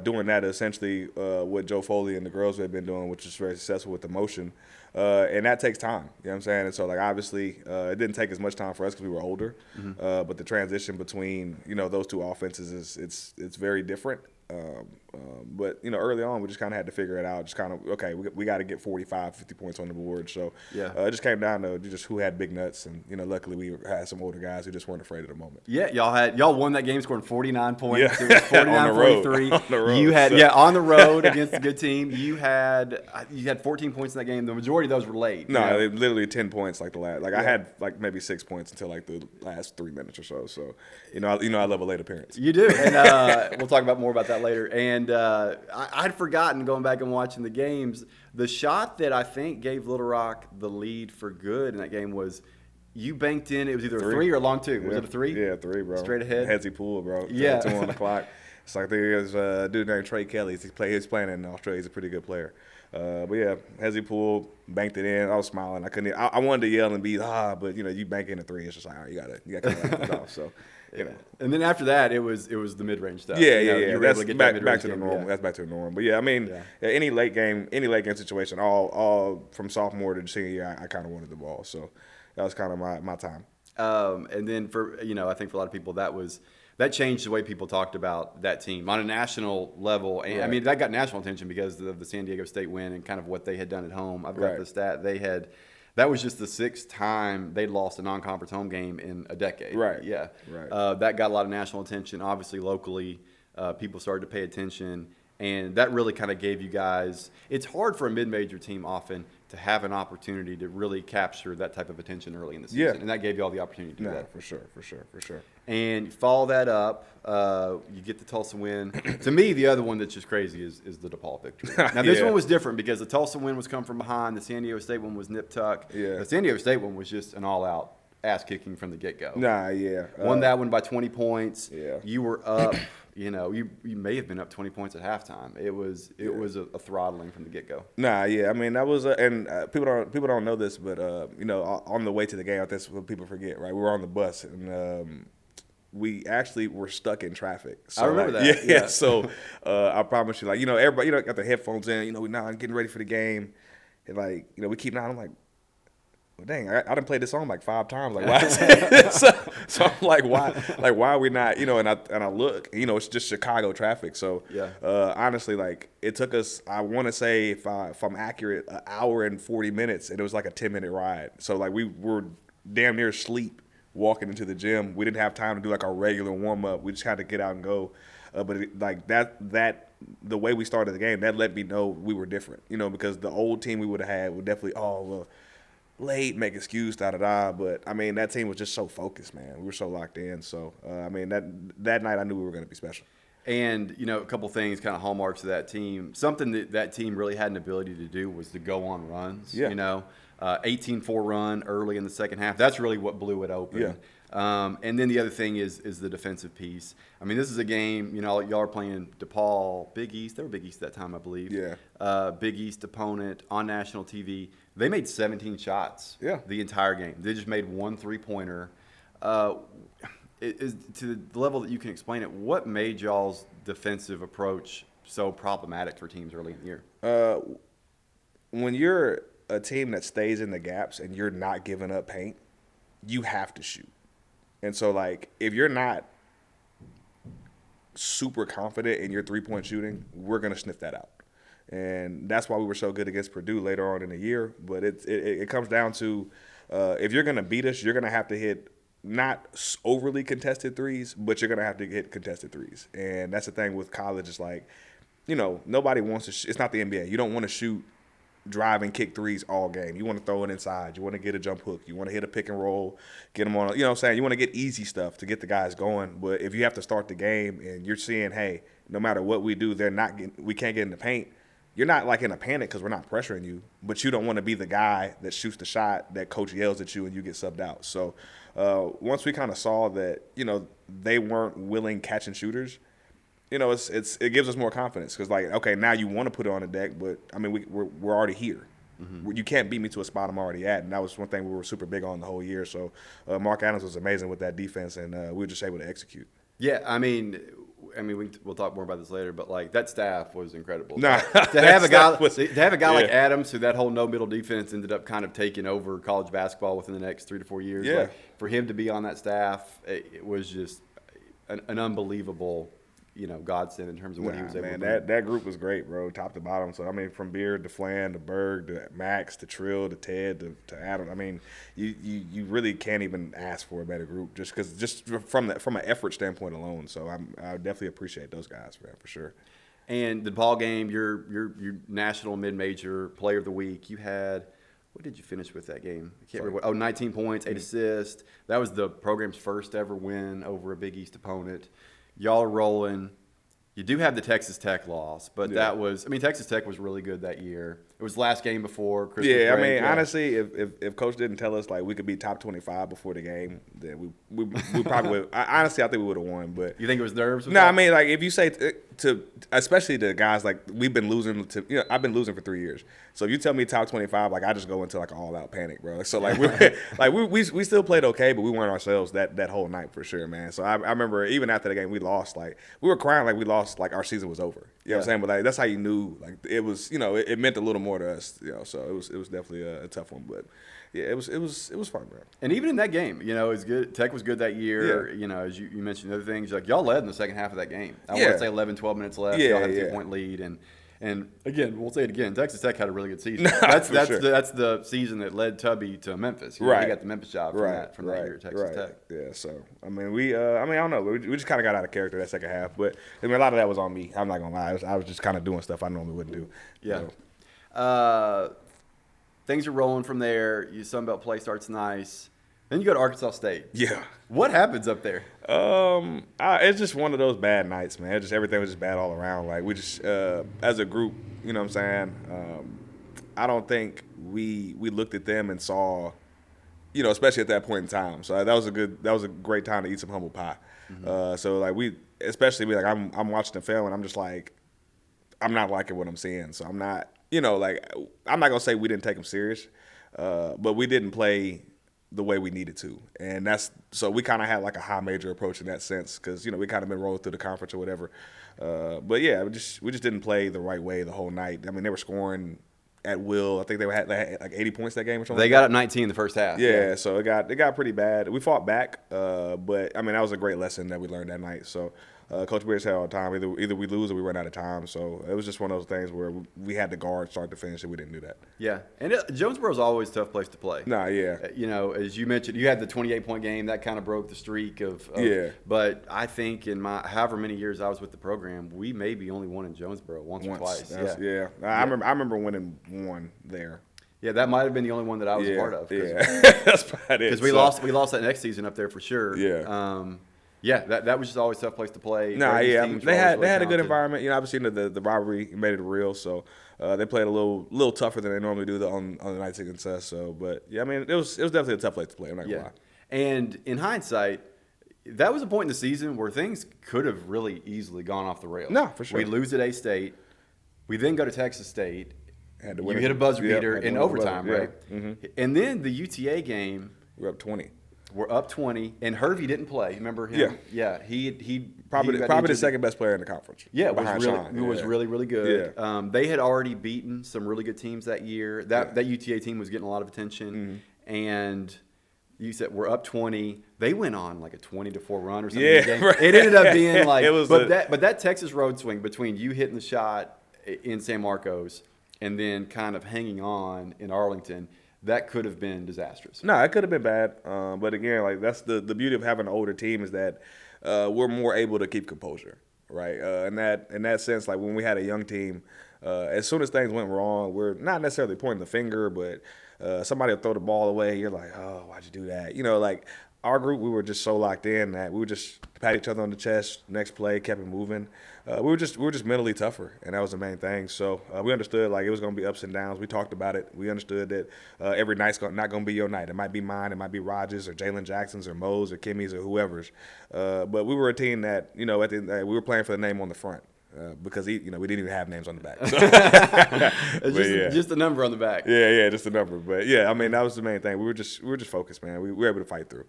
doing that to essentially what Joe Foley and the girls have been doing, which is very successful with the motion. And that takes time, you know what I'm saying? And so, like, obviously, it didn't take as much time for us because we were older. But the transition between, those two offenses it's very different. But, early on, we just kind of had to figure it out. Just kind of, okay, we got to get 45, 50 points on the board. So it just came down to just who had big nuts. And, luckily we had some older guys who just weren't afraid of the moment. Yeah, y'all won that game scoring 49 points. Yeah. It was 49-43. On the road. You had, on the road against a good team. You had 14 points in that game. The majority of those were late. No, literally 10 points like the last. Like, I had, like, maybe 6 points until, like, the last 3 minutes or so. So, I love a late appearance. You do. And we'll talk more about that later. And I'd forgotten, going back and watching the games, the shot that I think gave Little Rock the lead for good in that game was you banked in. It was either a 3 or a long 2. Was it a 3? Yeah, 3, bro. Straight ahead. Headsy pool, bro. Yeah. 2 on the clock. It's like there's a dude named Trey Kelly. He's playing in Australia. He's a pretty good player. But yeah, Hezzy pool, banked it in. I was smiling. I wanted to yell and be but you bank in a 3. It's just like, all right, you got to kind of it off. So. And then after that, it was the mid-range stuff. Yeah. You were able That's to get back to the norm. Yeah. That's back to the norm. But yeah, I mean, any late game situation, all from sophomore to senior year, I kind of wanted the ball. So that was kind of my time. And then for I think for a lot of people that changed the way people talked about that team on a national level. And Right. I mean, that got national attention because of the San Diego State win and kind of what they had done at home. I've got Right. the stat that was just the 6th time they'd lost a non-conference home game in a decade. Right. Yeah. Right. That got a lot of national attention. Obviously, locally, people started to pay attention, and that really kind of gave you guys. It's hard for a mid-major team often to have an opportunity to really capture that type of attention early in the season, and that gave you all the opportunity to do that. For sure. And you follow that up, you get the Tulsa win. To me, the other one that's just crazy is the DePaul victory. Now, this one was different because the Tulsa win was come from behind. The San Diego State one was nip-tuck. Yeah. The San Diego State one was just an all-out ass-kicking from the get-go. Yeah. Won that one by 20 points. Yeah. You were up. You may have been up 20 points at halftime. It was a throttling from the get-go. Yeah. I mean, that was and people don't know this, but on the way to the game, that's what people forget, right? We were on the bus and we actually were stuck in traffic. So, I remember that. Yeah. So I promise you, everybody, got their headphones in. We're now getting ready for the game, and we keep now. I'm like, well, dang, I done played this song like 5 times. Like, why? So I'm like, why? Like, why are we not? And I look, it's just Chicago traffic. So honestly, it took us. I want to say, if I'm accurate, an hour and 40 minutes, and it was like a 10-minute ride. So we were damn near asleep walking into the gym. We didn't have time to do our regular warm up. We just had to get out and go. But that the way we started the game, that let me know we were different. Because the old team we would have had would definitely late, make excuse, da-da-da. But, I mean, that team was just so focused, man. We were so locked in. So, I mean, that night I knew we were going to be special. And, a couple things, kind of hallmarks of that team. Something that team really had an ability to do was to go on runs. Yeah. 18-4 run early in the second half. That's really what blew it open. Yeah. And then the other thing is the defensive piece. I mean, this is a game, y'all are playing DePaul, Big East. They were Big East at that time, I believe. Yeah. Big East opponent on national TV. They made 17 shots the entire game. They just made 1 3-pointer. To the level that you can explain it, what made y'all's defensive approach so problematic for teams early in the year? When you're a team that stays in the gaps and you're not giving up paint, you have to shoot. And so, if you're not super confident in your 3-point shooting, we're going to sniff that out. And that's why we were so good against Purdue later on in the year. But it comes down to if you're going to beat us, you're going to have to hit not overly contested threes, but you're going to have to hit contested threes. And that's the thing with college. It's nobody wants to it's not the NBA. You don't want to shoot drive and kick threes all game. You want to throw it inside. You want to get a jump hook. You want to hit a pick and roll, get them on. You know what I'm saying? You want to get easy stuff to get the guys going. But if you have to start the game and you're seeing, hey, no matter what we do, we can't get in the paint. You're not in a panic because we're not pressuring you, but you don't want to be the guy that shoots the shot that coach yells at you and you get subbed out. So once we kind of saw that, they weren't willing catch and shooters, it gives us more confidence because like, okay, now you want to put it on the deck, but I mean, we're already here. You can't beat me to a spot I'm already at, and that was one thing we were super big on the whole year. So Mark Adams was amazing with that defense, and we were just able to execute. Yeah, I mean, we'll talk more about this later, but like that staff was incredible. Nah, to have a guy like yeah. Adams, who that whole no middle defense ended up kind of taking over college basketball within the next 3 to 4 years. Yeah. Like, for him to be on that staff, it was just an unbelievable, godsend in terms of what he was able to do. That group was great, bro, top to bottom. So I mean, from Beard to Flan to Berg to Max to Trill to Ted to Adam. I mean, you really can't even ask for a better group just from an effort standpoint alone. So I definitely appreciate those guys, man, for sure. And the ball game, your national mid-major player of the week, you had. What did you finish with that game? I can't remember. 19 points, 8 assists. That was the program's first ever win over a Big East opponent. Y'all are rolling. You do have the Texas Tech loss, but that was – Texas Tech was really good that year. It was the last game before Christmas break. Yeah, I mean, honestly, if Coach didn't tell us, like, we could be top 25 before the game, then we probably would – honestly, I think we would have won. But you think it was nerves? No, I mean, like, if you say to – especially the guys, like, we've been losing to – I've been losing for 3 years. So if you tell me top 25, like, I just go into, like, an all-out panic, bro. So, like, we still played okay, but we weren't ourselves that whole night for sure, man. So I remember even after the game, we lost. Like, we were crying like we lost, like, our season was over. You know what I'm saying? But, like, that's how you knew, like, it was, it meant a little more to us, So it was definitely a tough one. But, yeah, it was fun, man. And even in that game, it was good. Tech was good that year. Yeah. As you mentioned other things, like, y'all led in the second half of that game. I want Yeah. to say 11, 12 minutes left. Yeah, Y'all had a yeah. 2-point lead. And again, we'll say it again. Texas Tech had a really good season. Nah, that's sure. that's the season that led Tubby to Memphis. He got the Memphis job from that year at Texas Tech. Yeah. So I mean, I don't know. We just kind of got out of character that second half, but I mean, a lot of that was on me. I'm not gonna lie. I was just kind of doing stuff I normally wouldn't do. Yeah. So. Things are rolling from there. Your Sun Belt play starts nice. Then you go to Arkansas State. Yeah. What happens up there? It's just one of those bad nights, man. Everything was just bad all around. Like we just, as a group, you know what I'm saying? I don't think we looked at them and saw, especially at that point in time. So that was a great time to eat some humble pie. Mm-hmm. So like I'm watching the film and I'm just like, I'm not liking what I'm seeing. So I'm not, I'm not gonna say we didn't take them serious, but we didn't play the way we needed to, and so we kind of had like a high major approach in that sense because we kind of been rolling through the conference or whatever. But yeah, we just didn't play the right way the whole night. I mean, they were scoring at will. I think they had like 80 points that game or something. They got up 19 in the first half. Yeah, so it got pretty bad. We fought back, but I mean that was a great lesson that we learned that night. So. Coach Beard said all the time, either we lose or we run out of time. So it was just one of those things where we had to guard start to finish, and we didn't do that. Yeah, and Jonesboro's always a tough place to play. Nah, yeah. As you mentioned, you had the 28-point game that kind of broke the streak of yeah. But I think in my however many years I was with the program, we maybe only won in Jonesboro once or twice. Yeah. I remember winning one there. Yeah, that might have been the only one that I was a part of. Yeah, that's about it. Because we lost that next season up there for sure. Yeah. Yeah, that was just always a tough place to play. Nah, yeah, they had a good talented. environment. Obviously the rivalry made it real, so they played a little tougher than they normally do on the nights against us. So, but yeah, I mean it was definitely a tough place to play. I'm not gonna lie. And in hindsight, that was a point in the season where things could have really easily gone off the rails. No, for sure. We lose at A-State. We then go to Texas State. Had to win you hit a buzzer beater in overtime, right? Mm-hmm. And then the UTA game. We're up 20. We're up 20, and Hervey didn't play. Remember him? Yeah. He probably the second best player in the conference. Yeah, was really, really good. Yeah. They had already beaten some really good teams that year. That UTA team was getting a lot of attention, and you said we're up 20. They went on like a 20-4 run or something. Yeah, right. It ended up being like, it was but that Texas road swing between you hitting the shot in San Marcos and then kind of hanging on in Arlington. That could have been disastrous. No, it could have been bad. But again, like that's the beauty of having an older team is that we're more able to keep composure, right? In that sense, like when we had a young team, as soon as things went wrong, we're not necessarily pointing the finger, but somebody will throw the ball away. You're like, oh, why'd you do that? our group, we were just so locked in that we would just pat each other on the chest. Next play, kept it moving. We were just mentally tougher, and that was the main thing. So we understood like it was going to be ups and downs. We talked about it. We understood that every night's not going to be your night. It might be mine. It might be Rogers or Jalen Jackson's or Mo's or Kimmy's or whoever's. But we were a team that we were playing for the name on the front. Because we didn't even have names on the back. So. Just a number on the back. Yeah, just a number. But yeah, I mean that was the main thing. We were just focused, man. We were able to fight through.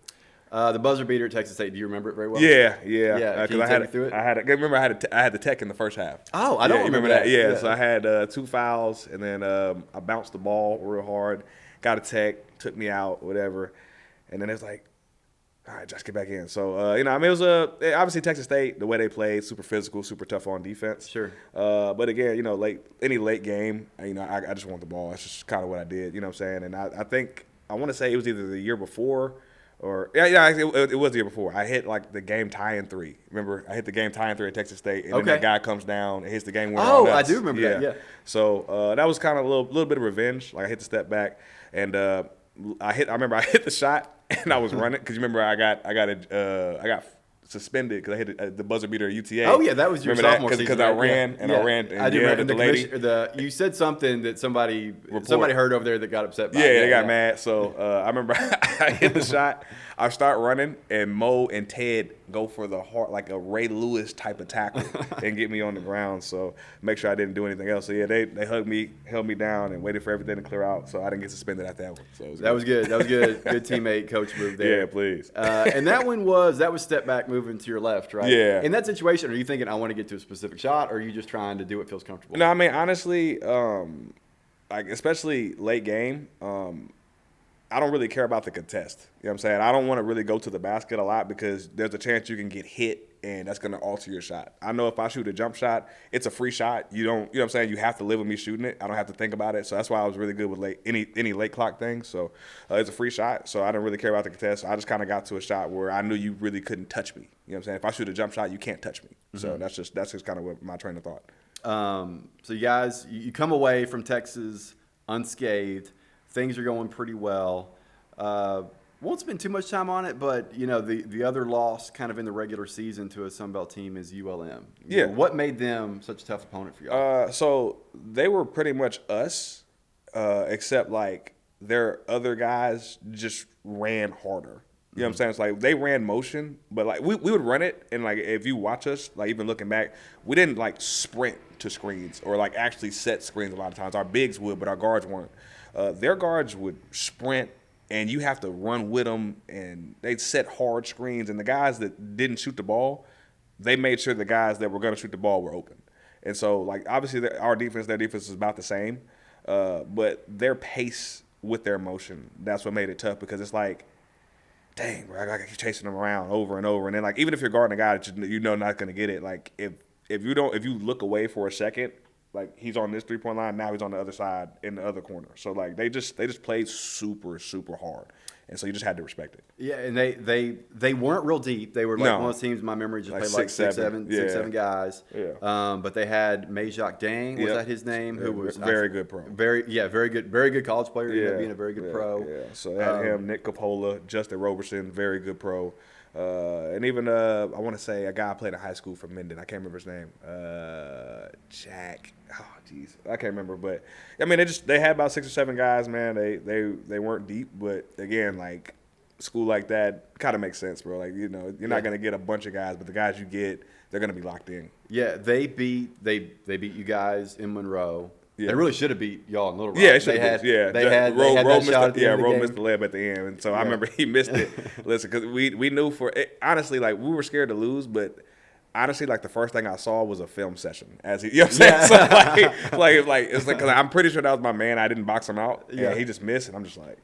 The buzzer beater at Texas State. Do you remember it very well? Yeah. Can you take me through it? I had the tech in the first half. Oh, I don't remember that. Yeah, so I had 2 fouls, and then I bounced the ball real hard, got a tech, took me out, whatever, and then it was like, all right, Josh, get back in. So, it was obviously Texas State, the way they played, super physical, super tough on defense. Sure. But again, any late game, I just want the ball. That's just kind of what I did, you know what I'm saying? And I think, I want to say it was either the year before or, it was the year before. I hit, the game tying 3. Remember, I hit the game tying 3 at Texas State, and then that guy comes down and hits the game winner. Oh, I do remember that, yeah. So, that was kind of a little bit of revenge. Like, I hit the step back, and I remember I hit the shot, and I was running because you remember I got suspended because I hit the buzzer beater at UTA. Oh yeah, that was your sophomore season. Because I ran and I do remember the lady. You said something that somebody heard over there that got upset. They got mad. So I remember I hit the shot. I start running, and Mo and Ted go for the heart, like a Ray Lewis type of tackle, and get me on the ground. So make sure I didn't do anything else. So yeah, they hugged me, held me down, and waited for everything to clear out. So I didn't get suspended at that one. So that was good. That was good. Good teammate, coach move there. Yeah, please. And that was step back moving to your left, right? Yeah. In that situation, are you thinking I want to get to a specific shot, or are you just trying to do what feels comfortable? No, I mean honestly, especially late game. I don't really care about the contest. You know what I'm saying? I don't want to really go to the basket a lot because there's a chance you can get hit and that's going to alter your shot. I know if I shoot a jump shot, it's a free shot. You know what I'm saying? You have to live with me shooting it. I don't have to think about it. So that's why I was really good with any late clock things. So it's a free shot. So I didn't really care about the contest. I just kind of got to a shot where I knew you really couldn't touch me. You know what I'm saying? If I shoot a jump shot, you can't touch me. Mm-hmm. So that's just kind of what my train of thought. So you guys, you come away from Texas unscathed. Things are going pretty well. Won't spend too much time on it, but the other loss kind of in the regular season to a Sun Belt team is ULM. Yeah. What made them such a tough opponent for y'all? So they were pretty much us, except their other guys just ran harder. You know what I'm saying? It's like they ran motion, but we would run it, and if you watch us, even looking back, we didn't sprint to screens or actually set screens a lot of times. Our bigs would, but our guards weren't. Their guards would sprint, and you have to run with them, and they'd set hard screens. And the guys that didn't shoot the ball, they made sure the guys that were going to shoot the ball were open. And so, obviously, their defense is about the same, but their pace with their motion, that's what made it tough because it's dang, bro, I got to keep chasing them around over and over. And then, even if you're guarding a guy that not going to get it, if you look away for a second, he's on this 3-point line, now he's on the other side in the other corner. So they just played super, super hard. And so you just had to respect it. Yeah, and they weren't real deep. They were one of those teams in my memory just played six, seven guys. Yeah. But they had Majok Dang, was that his name? Who was very good pro. Very good college player, ended up being a very good pro. Yeah. So they had him, Nick Coppola, Justin Roberson, very good pro. And even I want to say a guy I played in high school from Minden. I can't remember his name. Jack. Oh, jeez, I can't remember. But I mean, they had about 6 or 7 guys. Man, they weren't deep, but again, school like that kind of makes sense, bro. You're not gonna get a bunch of guys, but the guys you get, they're gonna be locked in. Yeah, they beat you guys in Monroe. Yeah. They really should have beat y'all in Little Rock. Yeah, they had Roe that shot at the end of the game. Missed the layup at the end, and so I remember he missed it. Listen, because we knew honestly, we were scared to lose, but honestly, the first thing I saw was a film session. You know what I'm saying? So it's because I'm pretty sure that was my man. I didn't box him out, and he just missed, and I'm just like.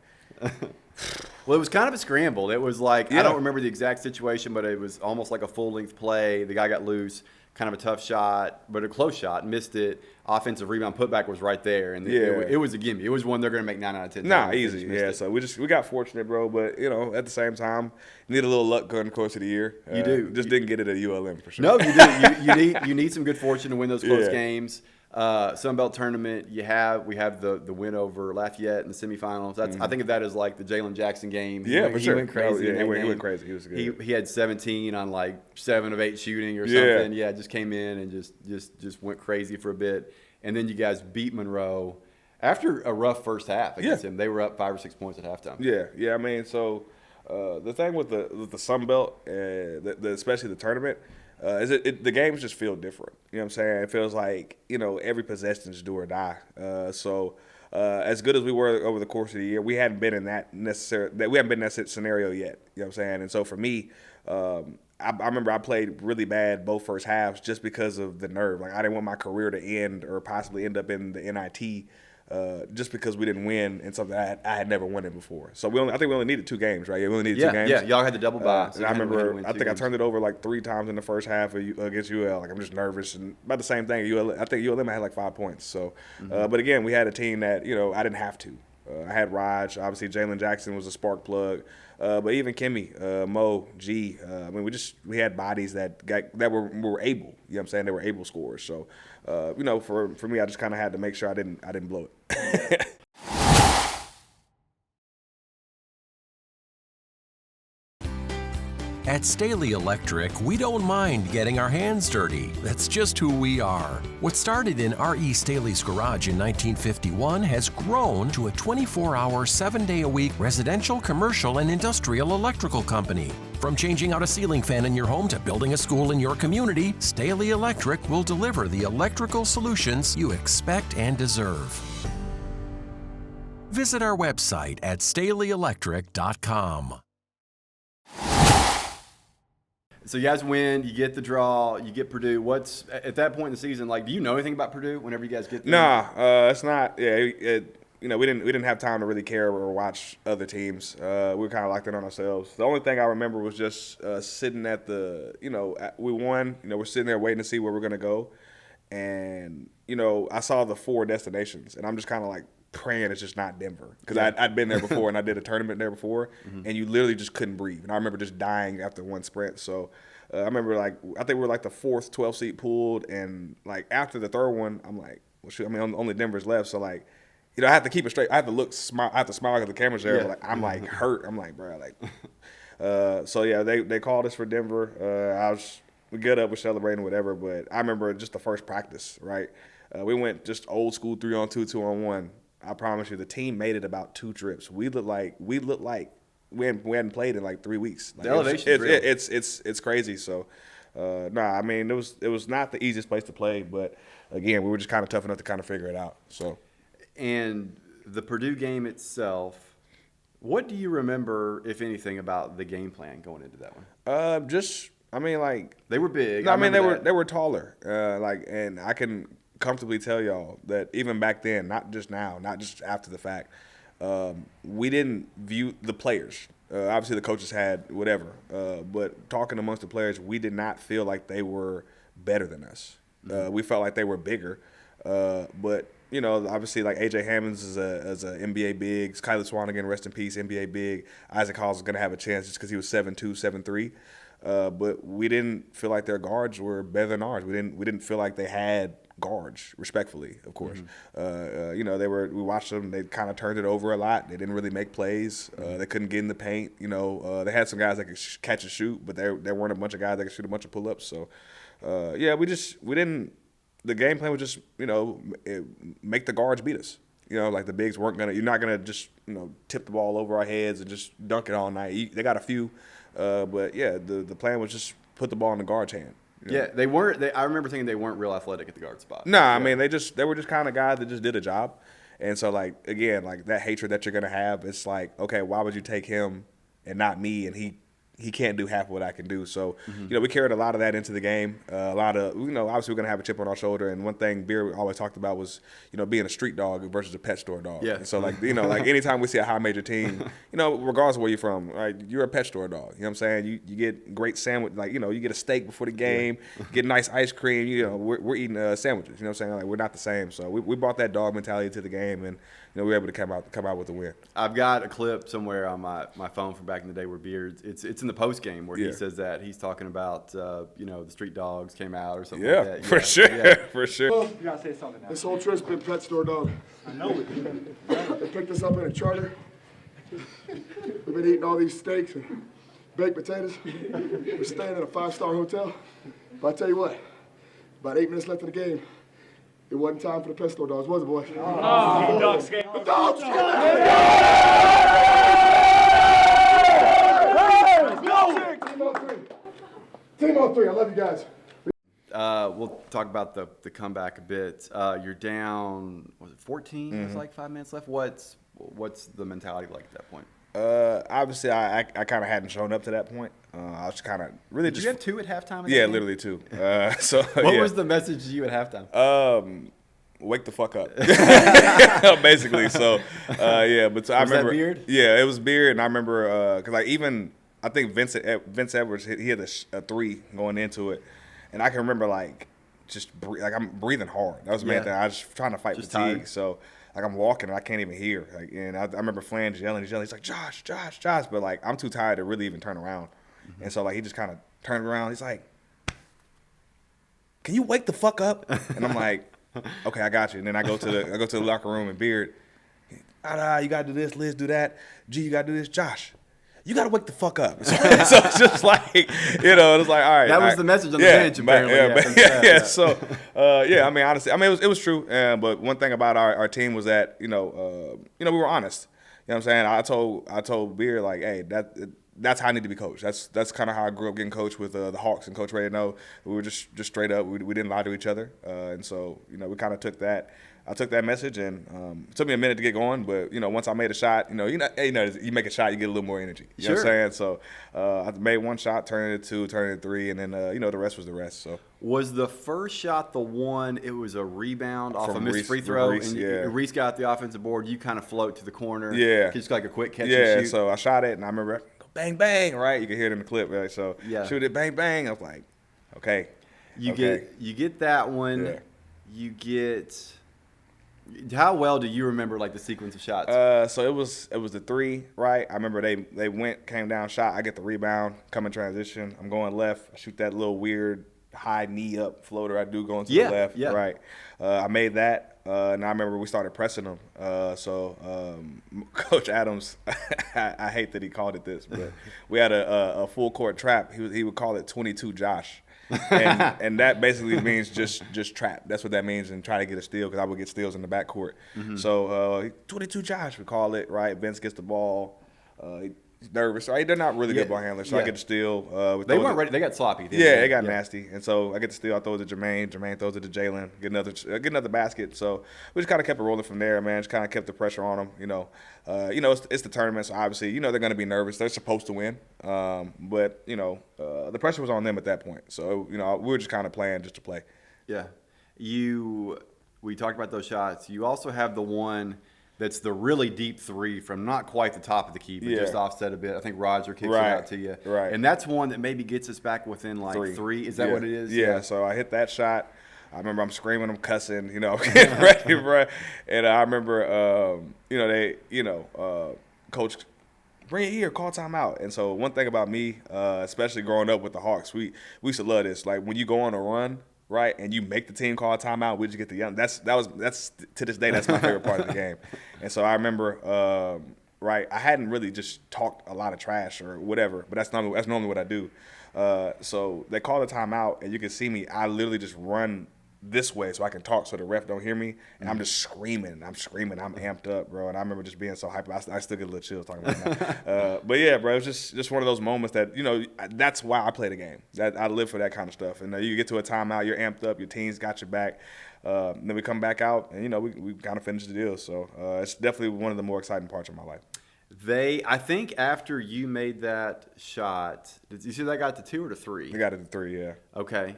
Well, it was kind of a scramble. It was I don't remember the exact situation, but it was almost like a full-length play. The guy got loose, kind of a tough shot, but a close shot, missed it. Offensive rebound putback was right there, and it was a gimme. It was one they're going to make 9 out of 10 times. Easy. Yeah, so we got fortunate, bro. But at the same time, you need a little luck during the course of the year. You do. Just didn't get it at ULM for sure. No, you do. You need some good fortune to win those close games. Sun Belt Tournament, we have the win over Lafayette in the semifinals. I think of that as like the Jalen Jackson game. Yeah, for he sure. went crazy. Yeah, in that he game. went crazy. He was good. He had 17 on like 7 of 8 shooting or Yeah. something. Yeah, just came in and just went crazy for a bit. And then you guys beat Monroe after a rough first half against him. They were up 5 or 6 points at halftime. Yeah. I mean, so the thing with the Sun Belt, especially the tournament, is the games just feel different. You know what I'm saying? It feels like every possession is do or die. So as good as we were over the course of the year, we hadn't been in that scenario yet. You know what I'm saying? And so for me, I remember I played really bad both first halves just because of the nerve. Like I didn't want my career to end or possibly end up in the NIT. Just because we didn't win and something I had never won it before. So I think we only needed 2 games, right? Yeah, we only needed 2 games. Yeah, y'all had the double bye. And I remember, I think I turned it over like 3 times in the first half against UL. Like I'm just nervous and about the same thing. I think ULM had like 5 points. So, but again, we had a team that I didn't have to. I had Raj, obviously Jalen Jackson was a spark plug, but even Kimmy, Mo, G. I mean, we had bodies that were able. You know what I'm saying? They were able scorers. So, for me, I just kind of had to make sure I didn't blow it. At Staley Electric, we don't mind getting our hands dirty. That's just who we are. What started in R.E. Staley's garage in 1951 has grown to a 24-hour, 7-day-a-week residential, commercial, and industrial electrical company. From changing out a ceiling fan in your home to building a school in your community, Staley Electric will deliver the electrical solutions you expect and deserve. Visit our website at StaleyElectric.com. So you guys win, you get the draw, you get Purdue. What's at that point in the season like? Do you know anything about Purdue? Whenever you guys get there? Nah, it's not. Yeah, we didn't have time to really care or watch other teams. We were kind of locked in on ourselves. The only thing I remember was just sitting at we won. We're sitting there waiting to see where we're gonna go, and I saw the 4 destinations, and I'm just kind of like praying it's just not Denver because I'd been there before and I did a tournament there before, and you literally just couldn't breathe. And I remember just dying after one sprint. So I remember I think we were like the 4th 12 seat pooled, and like after the 3rd one, I'm like, well, shoot, I mean only Denver's left, so like. I have to keep it straight. I have to smile because the camera's there. Yeah. But like I'm like hurt. I'm like, bro, like. So yeah, they called us for Denver. We got up, we're celebrating, whatever. But I remember just the first practice, right? We went just old school 3-on-2, 2-on-1. I promise you, the team made it about 2 trips. We looked like we hadn't played in like 3 weeks. Like, the elevation, it's crazy. So, I mean, it was not the easiest place to play, but again, we were just kind of tough enough to kind of figure it out. So. And the Purdue game itself, what do you remember, if anything, about the game plan going into that one? They were big. No, they were taller. And I can comfortably tell y'all that even back then, not just now, not just after the fact, we didn't view the players. Obviously, the coaches had whatever, but talking amongst the players, we did not feel like they were better than us. We felt like they were bigger, but. Obviously, like A.J. Hammonds is a NBA big. Kylie Swanigan, rest in peace, NBA big. Isaac Halls is going to have a chance just because he was 7'2", 7'3". But we didn't feel like their guards were better than ours. We didn't feel like they had guards, respectfully, of course. Mm-hmm. We watched them. They kind of turned it over a lot. They didn't really make plays. They couldn't get in the paint. They had some guys that could catch and shoot, but there weren't a bunch of guys that could shoot a bunch of pull-ups. So, we didn't. The game plan was just, make the guards beat us. Like the bigs weren't you're not going to just, tip the ball over our heads and just dunk it all night. They got a few, but yeah, the plan was just put the ball in the guard's hand. Yeah, they weren't. I remember thinking they weren't real athletic at the guard spot. No, I mean, they were just kind of guys that just did a job. And so, like, again, like that hatred that you're going to have, it's like, okay, why would you take him and not me? And he can't do half of what I can do. So, we carried a lot of that into the game. A lot of, obviously we're going to have a chip on our shoulder. And one thing Beer always talked about was, being a street dog versus a pet store dog. Yeah. And so, like, like anytime we see a high major team, regardless of where you're from, right, you're a pet store dog. You know what I'm saying? You get great sandwich, like, you get a steak before the game, get nice ice cream. We're eating sandwiches. You know what I'm saying? Like, we're not the same. So we brought that dog mentality to the game. And, we were able to come out with the win. I've got a clip somewhere on my phone from back in the day where Beard, it's in the post game where he says that he's talking about the street dogs came out or something like that. For sure, for sure. You gotta say something now. This whole trip's been pet store dog. I know it. They picked us up in a charter. We've been eating all these steaks and baked potatoes. We're staying at a 5-star hotel. But I tell you what, about 8 minutes left of the game, it wasn't time for the pet store dogs, was it, boys? Oh, dogs game. The dogs game. Team on three. I love you guys. We'll talk about the comeback a bit. You're down, was it 14? There's like 5 minutes left. What's the mentality like at that point? Obviously, I kind of hadn't shown up to that point. I was kind of really Did you have 2 at halftime? Yeah, literally 2. So what was the message to you at halftime? Wake the fuck up, basically. So but so I remember. That Beard? Yeah, it was Beard, and I remember because I think Vince Edwards he had a 3 going into it, and I can remember I'm breathing hard. That was the main thing. I was just trying to fight fatigue. Tired. So I'm walking and I can't even hear. And I remember Flange yelling. He's like, Josh, but I'm too tired to really even turn around. Mm-hmm. And so he just kind of turned around. He's like, can you wake the fuck up? And I'm like, okay, I got you. And then I go to the locker room and Beard, you gotta do this, Liz do that, G, you gotta do this, Josh, you gotta wake the fuck up. So it's just like, it's like, all right. That was the message on the bench, apparently. So, I mean, honestly, it was true. But one thing about our team was that, we were honest. You know what I'm saying? I told Beard, like, hey, that's how I need to be coached. That's kind of how I grew up getting coached with the Hawks and Coach Ray. We were just straight up. We didn't lie to each other. And so, we kind of took that. I took that message, and it took me a minute to get going. But once I made a shot, you make a shot, you get a little more energy. You know what I'm saying? So I made one shot, turned it to 2, turned it to 3, and then the rest was the rest. So was the first shot the one? It was a rebound off a missed free throw, Reese, and Reese got the offensive board. You kind of float to the corner, just like a quick catch and shoot. So I shot it, and I remember bang bang, right? You can hear it in the clip, right? So shoot it, bang bang. I was like, okay. You get that one. Yeah. You get. How well do you remember the sequence of shots? So it was the 3, right? I remember they came down, shot. I get the rebound, come in transition. I'm going left. I shoot that little weird high knee up floater I do going to the left, right? I made that, and I remember we started pressing them. Coach Adams, I hate that he called it this, but we had a full court trap. He would call it 22 Josh. and that basically means just trap. That's what that means, and try to get a steal, because I would get steals in the backcourt. Mm-hmm. So 22 Josh, we call it, right? Vince gets the ball. He's nervous, right? They're not really good ball handlers, so I get the steal. They weren't ready. They got sloppy. It got nasty, and so I get the steal. I throw it to Jermaine. Jermaine throws it to Jalen. Get another basket. So we just kind of kept it rolling from there, man. Just kind of kept the pressure on them. It's the tournament, so obviously, they're going to be nervous. They're supposed to win, but the pressure was on them at that point. So we were just kind of playing just to play. Yeah, we talked about those shots. You also have the one that's the really deep 3 from not quite the top of the key, but just offset a bit. I think Roger kicks it out to you. Right. And that's one that maybe gets us back within 3. Is that what it is? Yeah, so I hit that shot. I remember I'm screaming, I'm cussing, getting ready, bro. And I remember, Coach, bring it here, call timeout. And so one thing about me, especially growing up with the Hawks, we used to love this. Like when you go on a run, right, and you make the team call a timeout, we just get the young. That's to this day, that's my favorite part of the game. And so I remember, I hadn't really just talked a lot of trash or whatever, but that's normally what I do. So they call the timeout, and you can see me. I literally just run this way so I can talk so the ref don't hear me, and I'm just screaming. I'm amped up, bro. And I remember just being so hyper. I still get a little chills talking about that. But yeah, bro, it's just one of those moments that that's why I play the game. That I live for that kind of stuff. And you get to a timeout, you're amped up, your team's got your back. Then we come back out, and we kind of finish the deal. So it's definitely one of the more exciting parts of my life. I think after you made that shot, did you see that got to 2 or to 3? I got it to 3, yeah. Okay.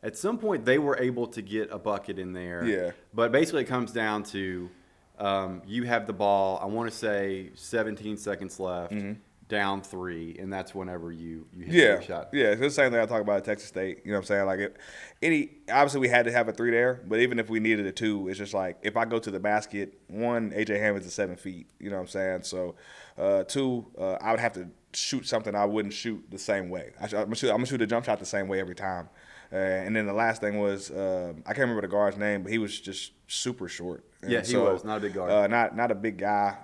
At some point, they were able to get a bucket in there. Yeah. But basically, it comes down to you have the ball. I want to say 17 seconds left. Mm-hmm. down 3, and that's whenever you hit Yeah, your shot. yeah. It's the same thing I talk about at Texas State. You know what I'm saying? Like, obviously we had to have a 3 there, but even if we needed a 2, it's just like if I go to the basket, 1, AJ Hammond's is 7 feet. You know what I'm saying? So, 2, I would have to shoot something I wouldn't shoot the same way. I'm gonna shoot a jump shot the same way every time. And then the last thing was I can't remember the guard's name, but he was just super short. And Yeah, he was not a big guard. Not a big guy.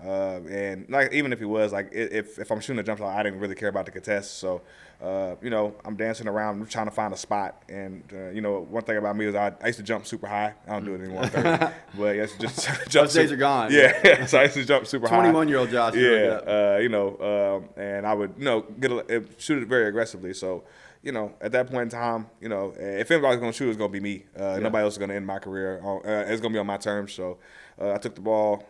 And like even if he was, like if I'm shooting a jump shot, I didn't really care about the contest. So I'm dancing around, I'm trying to find a spot. And one thing about me is I used to jump super high. I don't do it anymore. But I used to just jump. Those days are gone. Yeah, so I used to jump super high. 21-year-old Josh. And I would shoot it very aggressively. So. At that point in time, if anybody's going to shoot, it's going to be me. Nobody else is going to end my career. It's going to be on my terms. So I took the ball,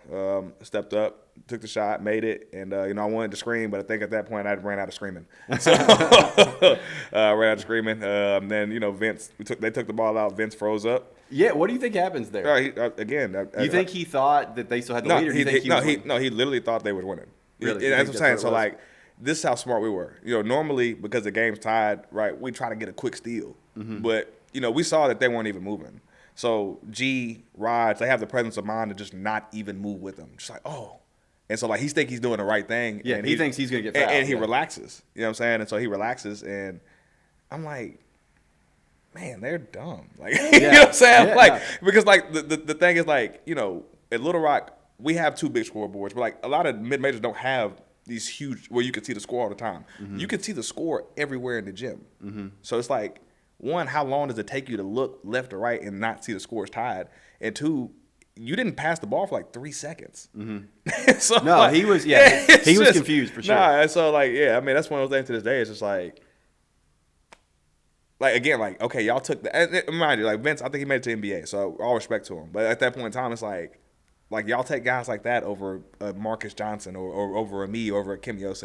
stepped up, took the shot, made it, and, I wanted to scream, but I think at that point I ran out of screaming. So I ran out of screaming. Then, Vince, they took the ball out. Vince froze up. Yeah, what do you think happens there? You think he thought that they still had the lead, or do you think he literally thought they were winning. Really? That's what I'm saying. So, this is how smart we were. Normally, because the game's tied, right, we try to get a quick steal. Mm-hmm. But, we saw that they weren't even moving. So, Rods, they have the presence of mind to just not even move with them. Just like, oh. And so, he thinks he's doing the right thing. Yeah, and he thinks he's going to get fouled. And he relaxes. You know what I'm saying? And so, he relaxes. And I'm like, man, they're dumb. Like, you know what I'm saying? Yeah, because, the thing is, at Little Rock, we have 2 big scoreboards. But, a lot of mid-majors don't have these huge where you can see the score all the time. Mm-hmm. You can see the score everywhere in the gym. Mm-hmm. So it's like, 1, how long does it take you to look left or right and not see the scores tied? And 2, you didn't pass the ball for 3 seconds. Mm-hmm. So he was he was confused for sure. Nah, so that's one of those things to this day. It's just okay, y'all took the. And mind you, Vince, I think he made it to NBA, so all respect to him. But at that point in time, it's like y'all take guys like that over Marcus Johnson or over me, over Kim Yose.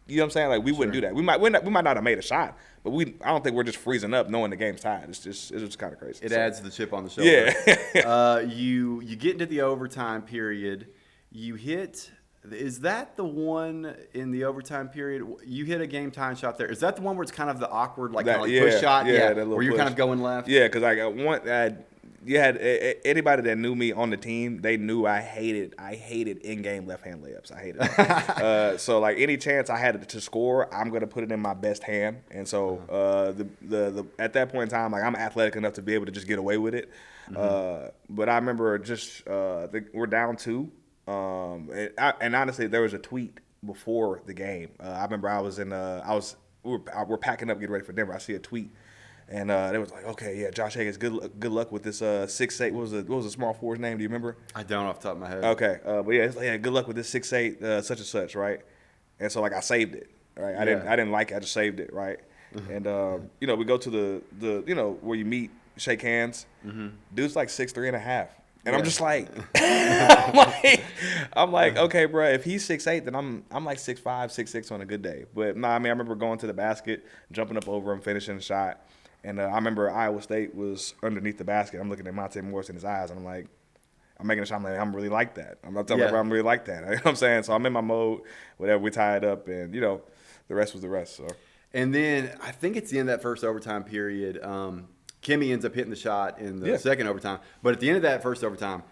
You know what I'm saying? We wouldn't do that. We might not have made a shot, but I don't think we're just freezing up knowing the game's tied. It's just kind of crazy. It adds the chip on the shoulder. Yeah. You get into the overtime period. You hit. Is that the one in the overtime period? You hit a game time shot there. Is that the one where it's kind of the awkward push shot? Yeah. Where you're kind of going left. Yeah, because you had anybody that knew me on the team, they knew I hated in-game left-hand layups. I hated it. So any chance I had to score, I'm gonna put it in my best hand. And so the at that point in time, I'm athletic enough to be able to just get away with it. Mm-hmm. But I remember we're down 2, and honestly, there was a tweet before the game. I remember we're packing up, getting ready for Denver. I see a tweet. And they was like, okay, yeah, Josh Hagins, good luck with this 6'8". What was the small forward's name? Do you remember? I don't off the top of my head. Okay, but yeah, good luck with this 6'8", such and such, right? And so I saved it, right? I didn't like it, I just saved it, right? Mm-hmm. And we go to the where you meet, shake hands. Mm-hmm. Dude's 6'3.5". And I'm just I'm like, okay, bro, if he's 6'8", then I'm 6'5", 6'6" on a good day. But I remember going to the basket, jumping up over him, finishing the shot. And I remember Iowa State was underneath the basket. I'm looking at Monte Morris in his eyes, and I'm making a shot. I'm really like that. I'm not telling I'm really like that. You know what I'm saying? So I'm in my mode, whatever, we tie it up, and, the rest was the rest. So. And then I think it's the end of that first overtime period. Kimmy ends up hitting the shot in the second overtime. But at the end of that first overtime,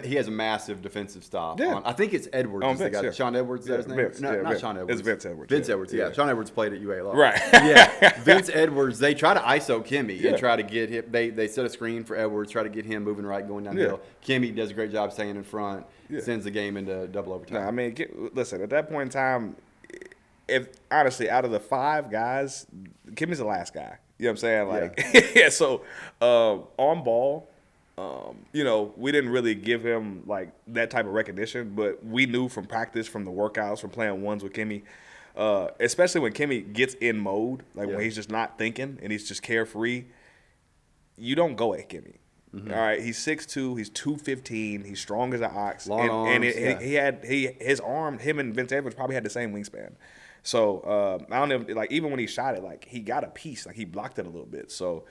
he has a massive defensive stop. Yeah. I think it's Edwards. Vince, yeah. Sean Edwards, is that his name? Vince, not Vince. Sean Edwards. It's Vince Edwards. Vince Edwards, yeah. Sean Edwards played at UA a lot. Right. Yeah. Vince Edwards, they try to ISO Kimmy and try to get him. They set a screen for Edwards, try to get him moving right, going downhill. Kimmy does a great job staying in front, sends the game into double overtime. Listen, at that point in time, if honestly, out of the 5 guys, Kimmy's the last guy. You know what I'm saying? So on ball, we didn't really give him that type of recognition, but we knew from practice, from the workouts, from playing ones with Kimmy, especially when Kimmy gets in mode, when he's just not thinking and he's just carefree, you don't go at Kimmy. Mm-hmm. All right, he's 6'2", he's 215, he's strong as an ox, long arms, his arm, him and Vince Edwards probably had the same wingspan. So I don't know, even when he shot it, he got a piece, he blocked it a little bit. So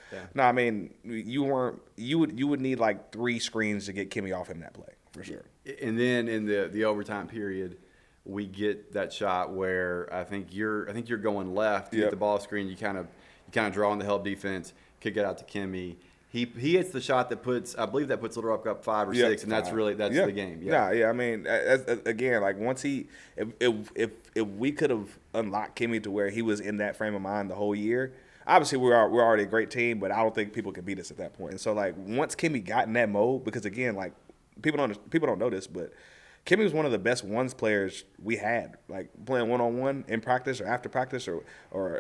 you would need 3 screens to get Kimmy off in that play for sure. And then in the overtime period, we get that shot where I think you're going left, you get the ball screen, you kind of draw on the help defense, kick it out to Kimmy. He hits the shot that puts Little Rock up 5 or 6, and that's the game. I mean, again, like once if we could have unlocked Kimmy to where he was in that frame of mind the whole year, obviously we're already a great team, but I don't think people can beat us at that point. And so like once Kimmy got in that mode, because again, like people don't know this, but Kimmy was one of the best ones players we had, like playing one-on-one in practice or after practice or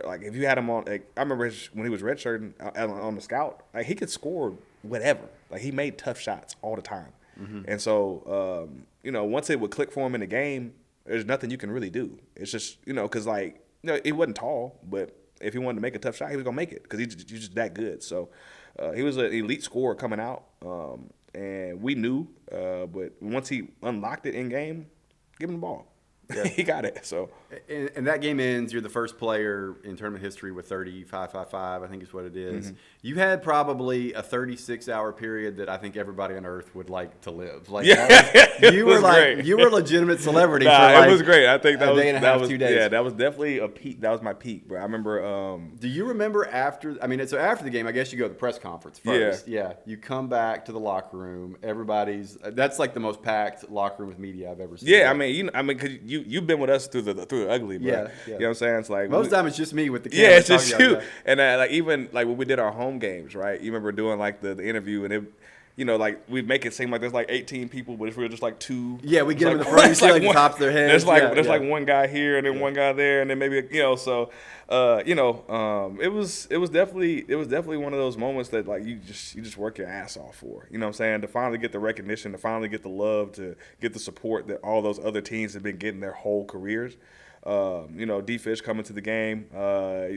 like if you had him on, like I remember when he was redshirting on the scout, like he could score whatever. Like he made tough shots all the time. Mm-hmm. And so, once it would click for him in the game, there's nothing you can really do. It's just, because like, he wasn't tall, but if he wanted to make a tough shot, he was going to make it because he's just that good. So he was an elite scorer coming out. And we knew, but once he unlocked it in game, give him the ball. Yeah. He got it. So, and that game ends. You're the first player in tournament history with 35.55. I think is what it is. Mm-hmm. You had probably a 36-hour period that I think everybody on earth would like to live. Like you were a legitimate celebrity. It was great. I think that was a day and a half, 2 days. Yeah, that was definitely a peak. That was my peak, bro. I remember. Do you remember after? I mean, so after the game, I guess you go to the press conference first. Yeah. You come back to the locker room. That's like the most packed locker room with media I've ever seen. Yeah, because you've been with us through the ugly, bro. Yeah. You know what I'm saying? It's like most of the time it's just me with the camera. Yeah, it's just you. And like even like when we did our home games, right? You remember doing like the interview and it, like we make it seem like there's like 18 people, but if we were just like 2. Yeah, we get them in the front, you see like the tops of their heads. There's like one guy here and then one guy there, and then maybe so. It was definitely one of those moments that like you just work your ass off for. You know what I'm saying? To finally get the recognition, to finally get the love, to get the support that all those other teams have been getting their whole careers. D-Fish coming to the game,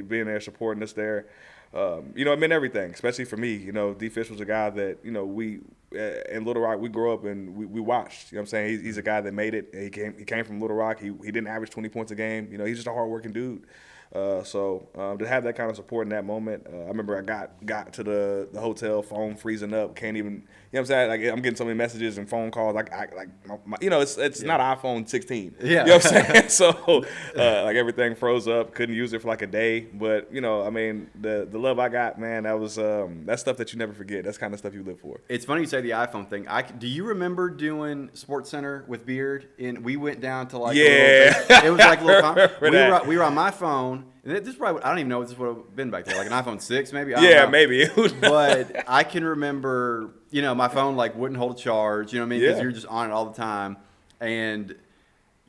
being there supporting us there. It meant everything, especially for me. D-Fish was a guy that, we in Little Rock, we grew up and we watched. You know what I'm saying? He's a guy that made it. He came from Little Rock. He didn't average 20 points a game. He's just a hard-working dude. To have that kind of support in that moment, I remember I got to the hotel, phone freezing up, can't even, what I'm saying? Like I'm getting so many messages and phone calls, it's not iPhone 16. Yeah. You know what I'm saying? So, everything froze up, couldn't use it for like a day. But, the love I got, man, that was, that's stuff that you never forget. That's kind of stuff you live for. It's funny you say the iPhone thing. Do you remember doing Sports Center with Beard? We went down to it was like a little, we were on my phone. And this probably, I don't even know what this would have been back there, like an iPhone 6 maybe? I don't know. Maybe. But I can remember, my phone wouldn't hold a charge, you know what I mean? Because you're just on it all the time. And,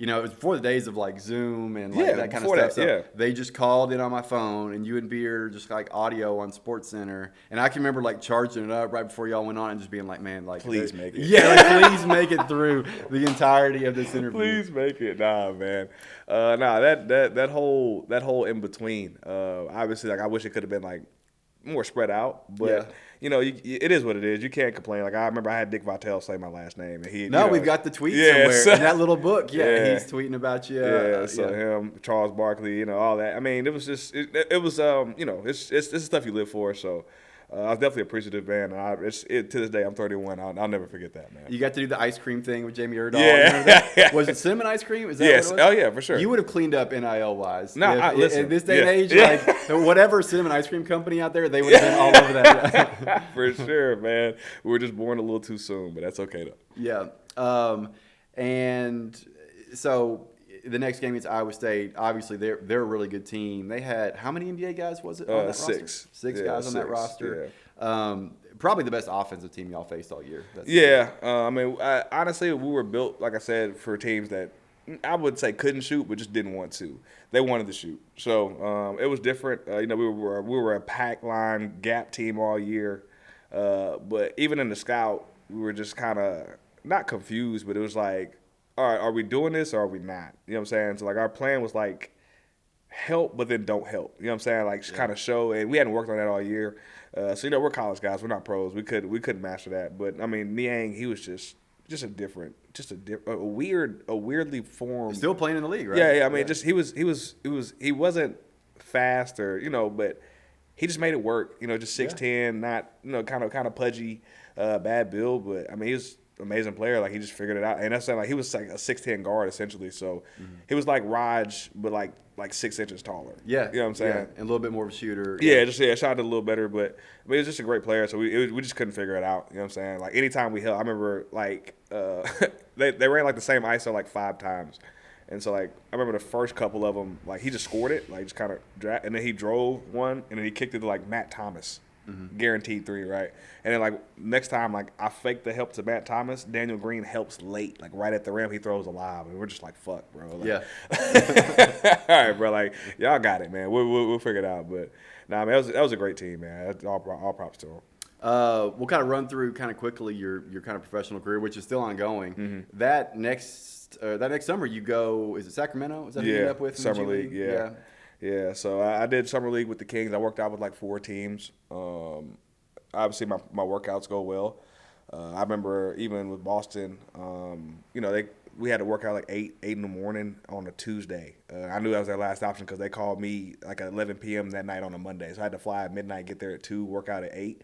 it was before the days of Zoom and that kind of stuff. So they just called in on my phone and you and Beer just audio on Sports Center. And I can remember charging it up right before y'all went on and just being like, man, please make it. Yeah, please make it through the entirety of this interview. Please make it. Nah, man. That whole in between. Obviously, I wish it could have been more spread out, but it is what it is. You can't complain. I remember I had Dick Vitale say my last name, and we've got the tweet somewhere in that little book. He's tweeting about you. Him, Charles Barkley, all that. I mean, it was just it was it's stuff you live for. So. I was definitely appreciative, man. To this day, I'm 31. I'll never forget that, man. You got to do the ice cream thing with Jamie Erdahl. Yeah. Was it cinnamon ice cream? Is that yes. what it was? Oh, yeah, for sure. You would have cleaned up NIL-wise. No, listen. In this day and age, whatever cinnamon ice cream company out there, they would have been all over that. For sure, man. We were just born a little too soon, but that's okay, though. Yeah. And so the next game against Iowa State, obviously they're a really good team. They had, how many NBA guys was it on that roster? 6. 6 guys on that roster. Yeah. Probably the best offensive team y'all faced all year. Honestly, we were built, like I said, for teams that I would say couldn't shoot, but just didn't want to. They wanted to shoot. So it was different. We were a pack line gap team all year. But even in the scout, we were just kind of not confused, but it was like, all right, are we doing this or are we not? You know what I'm saying? So, our plan was help, but then don't help. You know what I'm saying? Kind of show. And we hadn't worked on that all year. We're college guys. We're not pros. We couldn't master that. But, Niang, he was just a weirdly formed. Still playing in the league, right? Yeah. He wasn't fast or, but he just made it work. Just 6'10", not, kind of pudgy, bad build. But, amazing player. Like he just figured it out, and that's like he was like a 6'10" guard essentially. So he was like Raj, but like 6 inches taller. Yeah, you know what I'm saying. Yeah. And a little bit more of a shooter. Yeah, shot it a little better, but I mean, he was just a great player. So we just couldn't figure it out. You know what I'm saying? Like anytime we held, I remember like they ran like the same ISO like 5 times. And so, like, I remember the first couple of them, like, he just scored it, like, just kind of and then he drove one, and then he kicked it to, like, Matt Thomas. Guaranteed 3, right? And then, like, next time, like, I faked the help to Matt Thomas. Daniel Green helps late, like, right at the rim. He throws a lob, and we're just like, fuck, bro. Like, yeah. all right, bro. Like, y'all got it, man. We'll figure it out. But, nah, man, that was a great team, man. All props to them. We'll kind of run through kind of quickly your kind of professional career, which is still ongoing. That next summer you go, is it Sacramento? Is that who you end up with? Summer League, yeah. Yeah, so I did Summer League with the Kings. I worked out with like 4 teams. Obviously, my workouts go well. I remember even with Boston, you know, we had to work out like 8 in the morning on a Tuesday. I knew that was their last option because they called me like at 11 p.m. that night on a Monday. So I had to fly at midnight, get there at 2, work out at 8.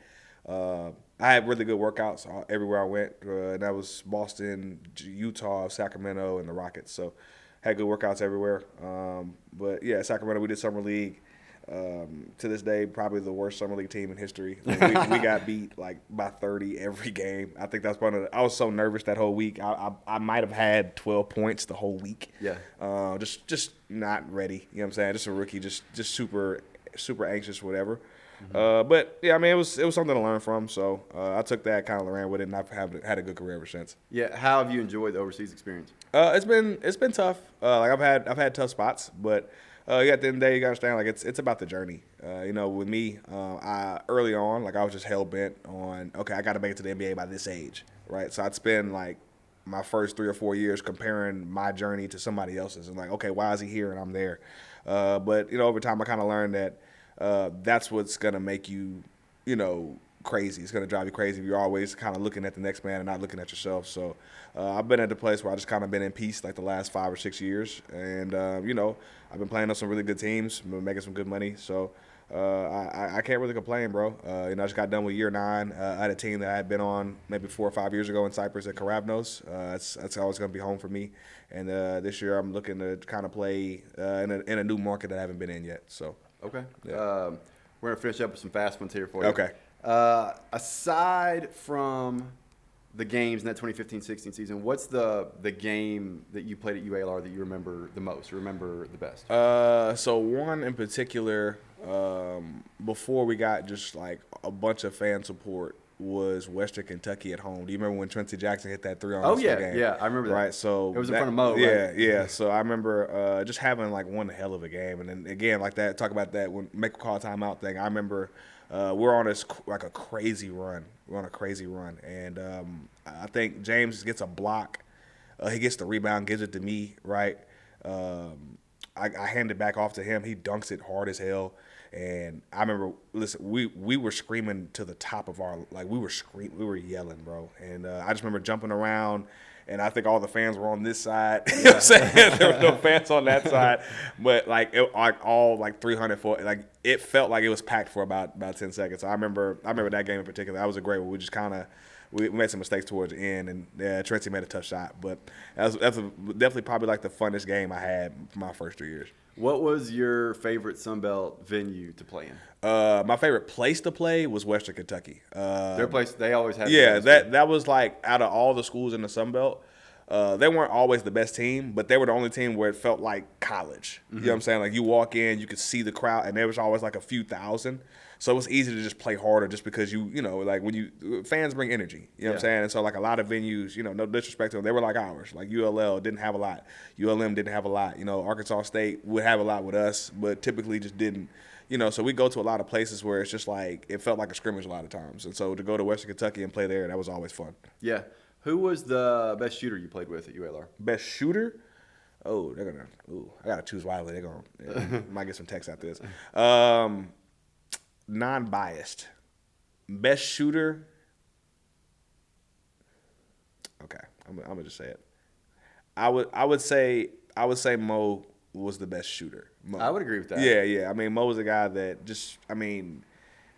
I had really good workouts everywhere I went, and that was Boston, Utah, Sacramento, and the Rockets. So had good workouts everywhere. But, yeah, Sacramento, we did Summer League. To this day, probably the worst Summer League team in history. Like, we got beat, like, by 30 every game. I think that's I was so nervous that whole week. I might have had 12 points the whole week. Yeah. Just not ready. You know what I'm saying? Just a rookie, just super anxious, whatever. But yeah, I mean, it was something to learn from. So I took that, kind of ran with it, and I've had a good career ever since. Yeah, how have you enjoyed the overseas experience? It's been tough. Like I've had tough spots, but yeah, at the end of the day, you gotta understand, like it's about the journey. You know, with me, I early on, like I was just hell bent on, okay, I got to make it to the NBA by this age, right? So I'd spend like my first 3 or 4 years comparing my journey to somebody else's, and like, okay, why is he here and I'm there? But you know, over time, I kind of learned that. That's what's going to make you, you know, crazy. It's going to drive you crazy if you're always kind of looking at the next man and not looking at yourself. So I've been at the place where I just kind of been in peace like the last 5 or 6 years. And, you know, I've been playing on some really good teams, been making some good money. So I can't really complain, bro. You know, I just got done with year 9. I had a team that I had been on maybe 4 or 5 years ago in Cyprus at Karavnos. That's always going to be home for me. And this year I'm looking to kind of play in a new market that I haven't been in yet. So. Okay. Yeah. We're going to finish up with some fast ones here for you. Okay. Aside from the games in that 2015-16 season, what's the game that you played at UALR that you remember the most, remember the best? So one in particular, before we got just like a bunch of fan support, was Western Kentucky at home. Do you remember when Trincy Jackson hit that 3 on Oh, us yeah, game? yeah, I remember that. Right, so it was in front of Mo, yeah, right? Yeah, so I remember just having like one hell of a game. And then again, like that, talk about that when make a call timeout thing. I remember we're on this like a crazy run. We're on a crazy run. And I think James gets a block. He gets the rebound, gives it to me, right? I hand it back off to him. He dunks it hard as hell. And I remember, listen, we were screaming to the top of our, like we were yelling, bro. And I just remember jumping around, and I think all the fans were on this side. You know what I'm saying? There were no fans on that side. But like all like 300 foot, like it felt like it was packed for about 10 seconds. So I remember that game in particular. That was a great one. We just kind of, we made some mistakes towards the end, and Tracy made a tough shot. But that's definitely probably like the funnest game I had my first 3 years. What was your favorite Sun Belt venue to play in? My favorite place to play was Western Kentucky. Their place, they always had. Yeah, that was like out of all the schools in the Sun Belt, they weren't always the best team, but they were the only team where it felt like college. You know what I'm saying? Like you walk in, you could see the crowd, and there was always like a few thousand. So it was easy to just play harder just because you know, like when fans bring energy, you know what I'm saying? And so like a lot of venues, you know, no disrespect to them, they were like ours. Like ULL didn't have a lot. ULM didn't have a lot. You know, Arkansas State would have a lot with us, but typically just didn't. You know, so we go to a lot of places where it's just like, it felt like a scrimmage a lot of times. And so to go to Western Kentucky and play there, that was always fun. Yeah. Who was the best shooter you played with at ULR? Best shooter? Oh, I got to choose wisely. Might get some text after this. Non-biased. Best shooter. Okay, I'm gonna just say it. I would say Mo was the best shooter. Mo. I would agree with that. Yeah. I mean, Mo was a guy that just, I mean,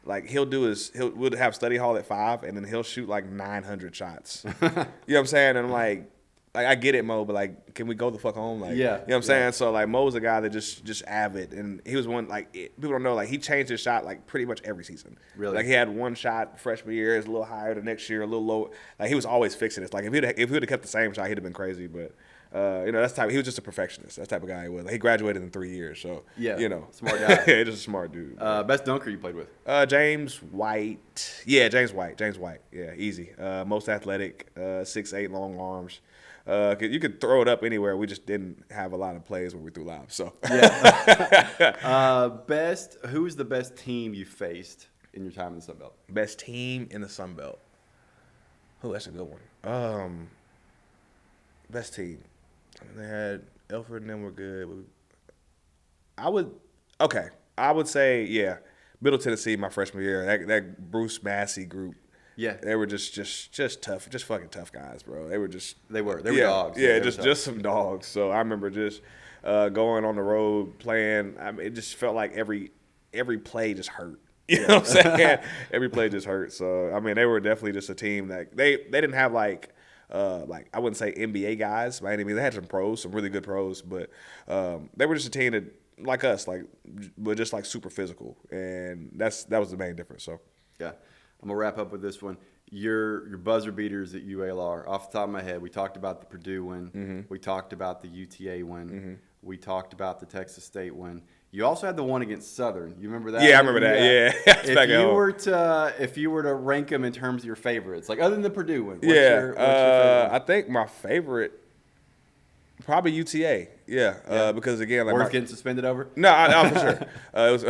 like we'll have study hall at 5, and then he'll shoot like 900 shots. You know what I'm saying? And I'm like I get it, Mo, but like, can we go the fuck home? Like, yeah, you know what I'm saying? So like, Mo's a guy that just avid, and he was one like people don't know, like he changed his shot like pretty much every season. Really? Like he had one shot freshman year, it's a little higher the next year, a little low. Like he was always fixing it. Like if he would have kept the same shot, he'd have been crazy. But that's the type. He was just a perfectionist. That's the type of guy he was. Like, he graduated in 3 years, so smart guy. Yeah, just a smart dude. Best dunker you played with? James White. Yeah, James White. Yeah, easy. Most athletic, 6'8", long arms. You could throw it up anywhere. We just didn't have a lot of plays where we threw lobs. So who's the best team you faced in your time in the Sun Belt? Best team in the Sun Belt. Oh, that's a good one. Best team. They had Elford and them were good. I would say Middle Tennessee my freshman year. That Bruce Massey group. Yeah, they were just tough, just fucking tough guys, bro. They were dogs. Yeah, just some dogs. So I remember just going on the road playing. I mean, it just felt like every play just hurt. You know what I'm saying? Every play just hurt. So I mean, they were definitely just a team that they didn't have like I wouldn't say NBA guys by any means. They had some pros, some really good pros, but they were just a team that like us, but just like super physical, and that was the main difference. So yeah. I'm gonna wrap up with this one. Your buzzer beaters at UALR. Off the top of my head, we talked about the Purdue win. Mm-hmm. We talked about the UTA win. Mm-hmm. We talked about the Texas State win. You also had the one against Southern. You remember that? Yeah, I remember that. Yeah. If you were to rank them in terms of your favorites, like other than the Purdue win, what's your favorite? I think my favorite probably UTA. Yeah. Because again, like worth getting suspended over. No, for sure. It was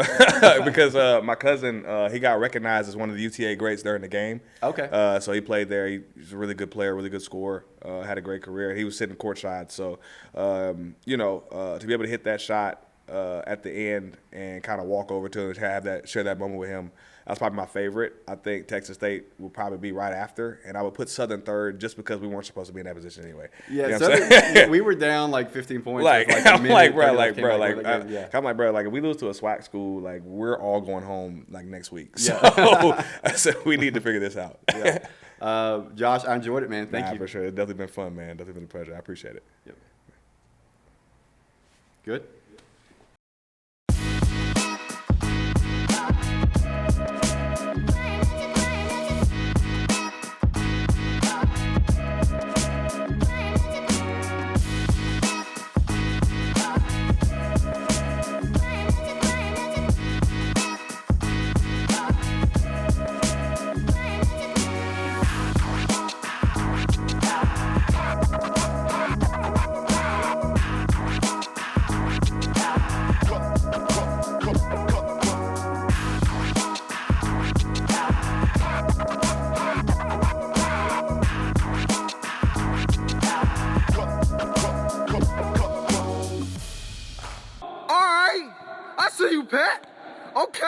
because my cousin he got recognized as one of the UTA greats during the game. Okay. So he played there. He's a really good player, really good scorer. Had a great career. He was sitting courtside. So to be able to hit that shot at the end and kind of walk over to him, share that moment with him. That's probably my favorite. I think Texas State will probably be right after, and I would put Southern third just because we weren't supposed to be in that position anyway. Yeah, you know we were down like 15 points. I'm like, bro, if we lose to a SWAC school, like we're all going home like next week. So, so we need to figure this out. Yeah. Josh, I enjoyed it, man. Thank you. For sure. It's definitely been fun, man. Definitely been a pleasure. I appreciate it. Yep. Good. I see you, Pat. Okay.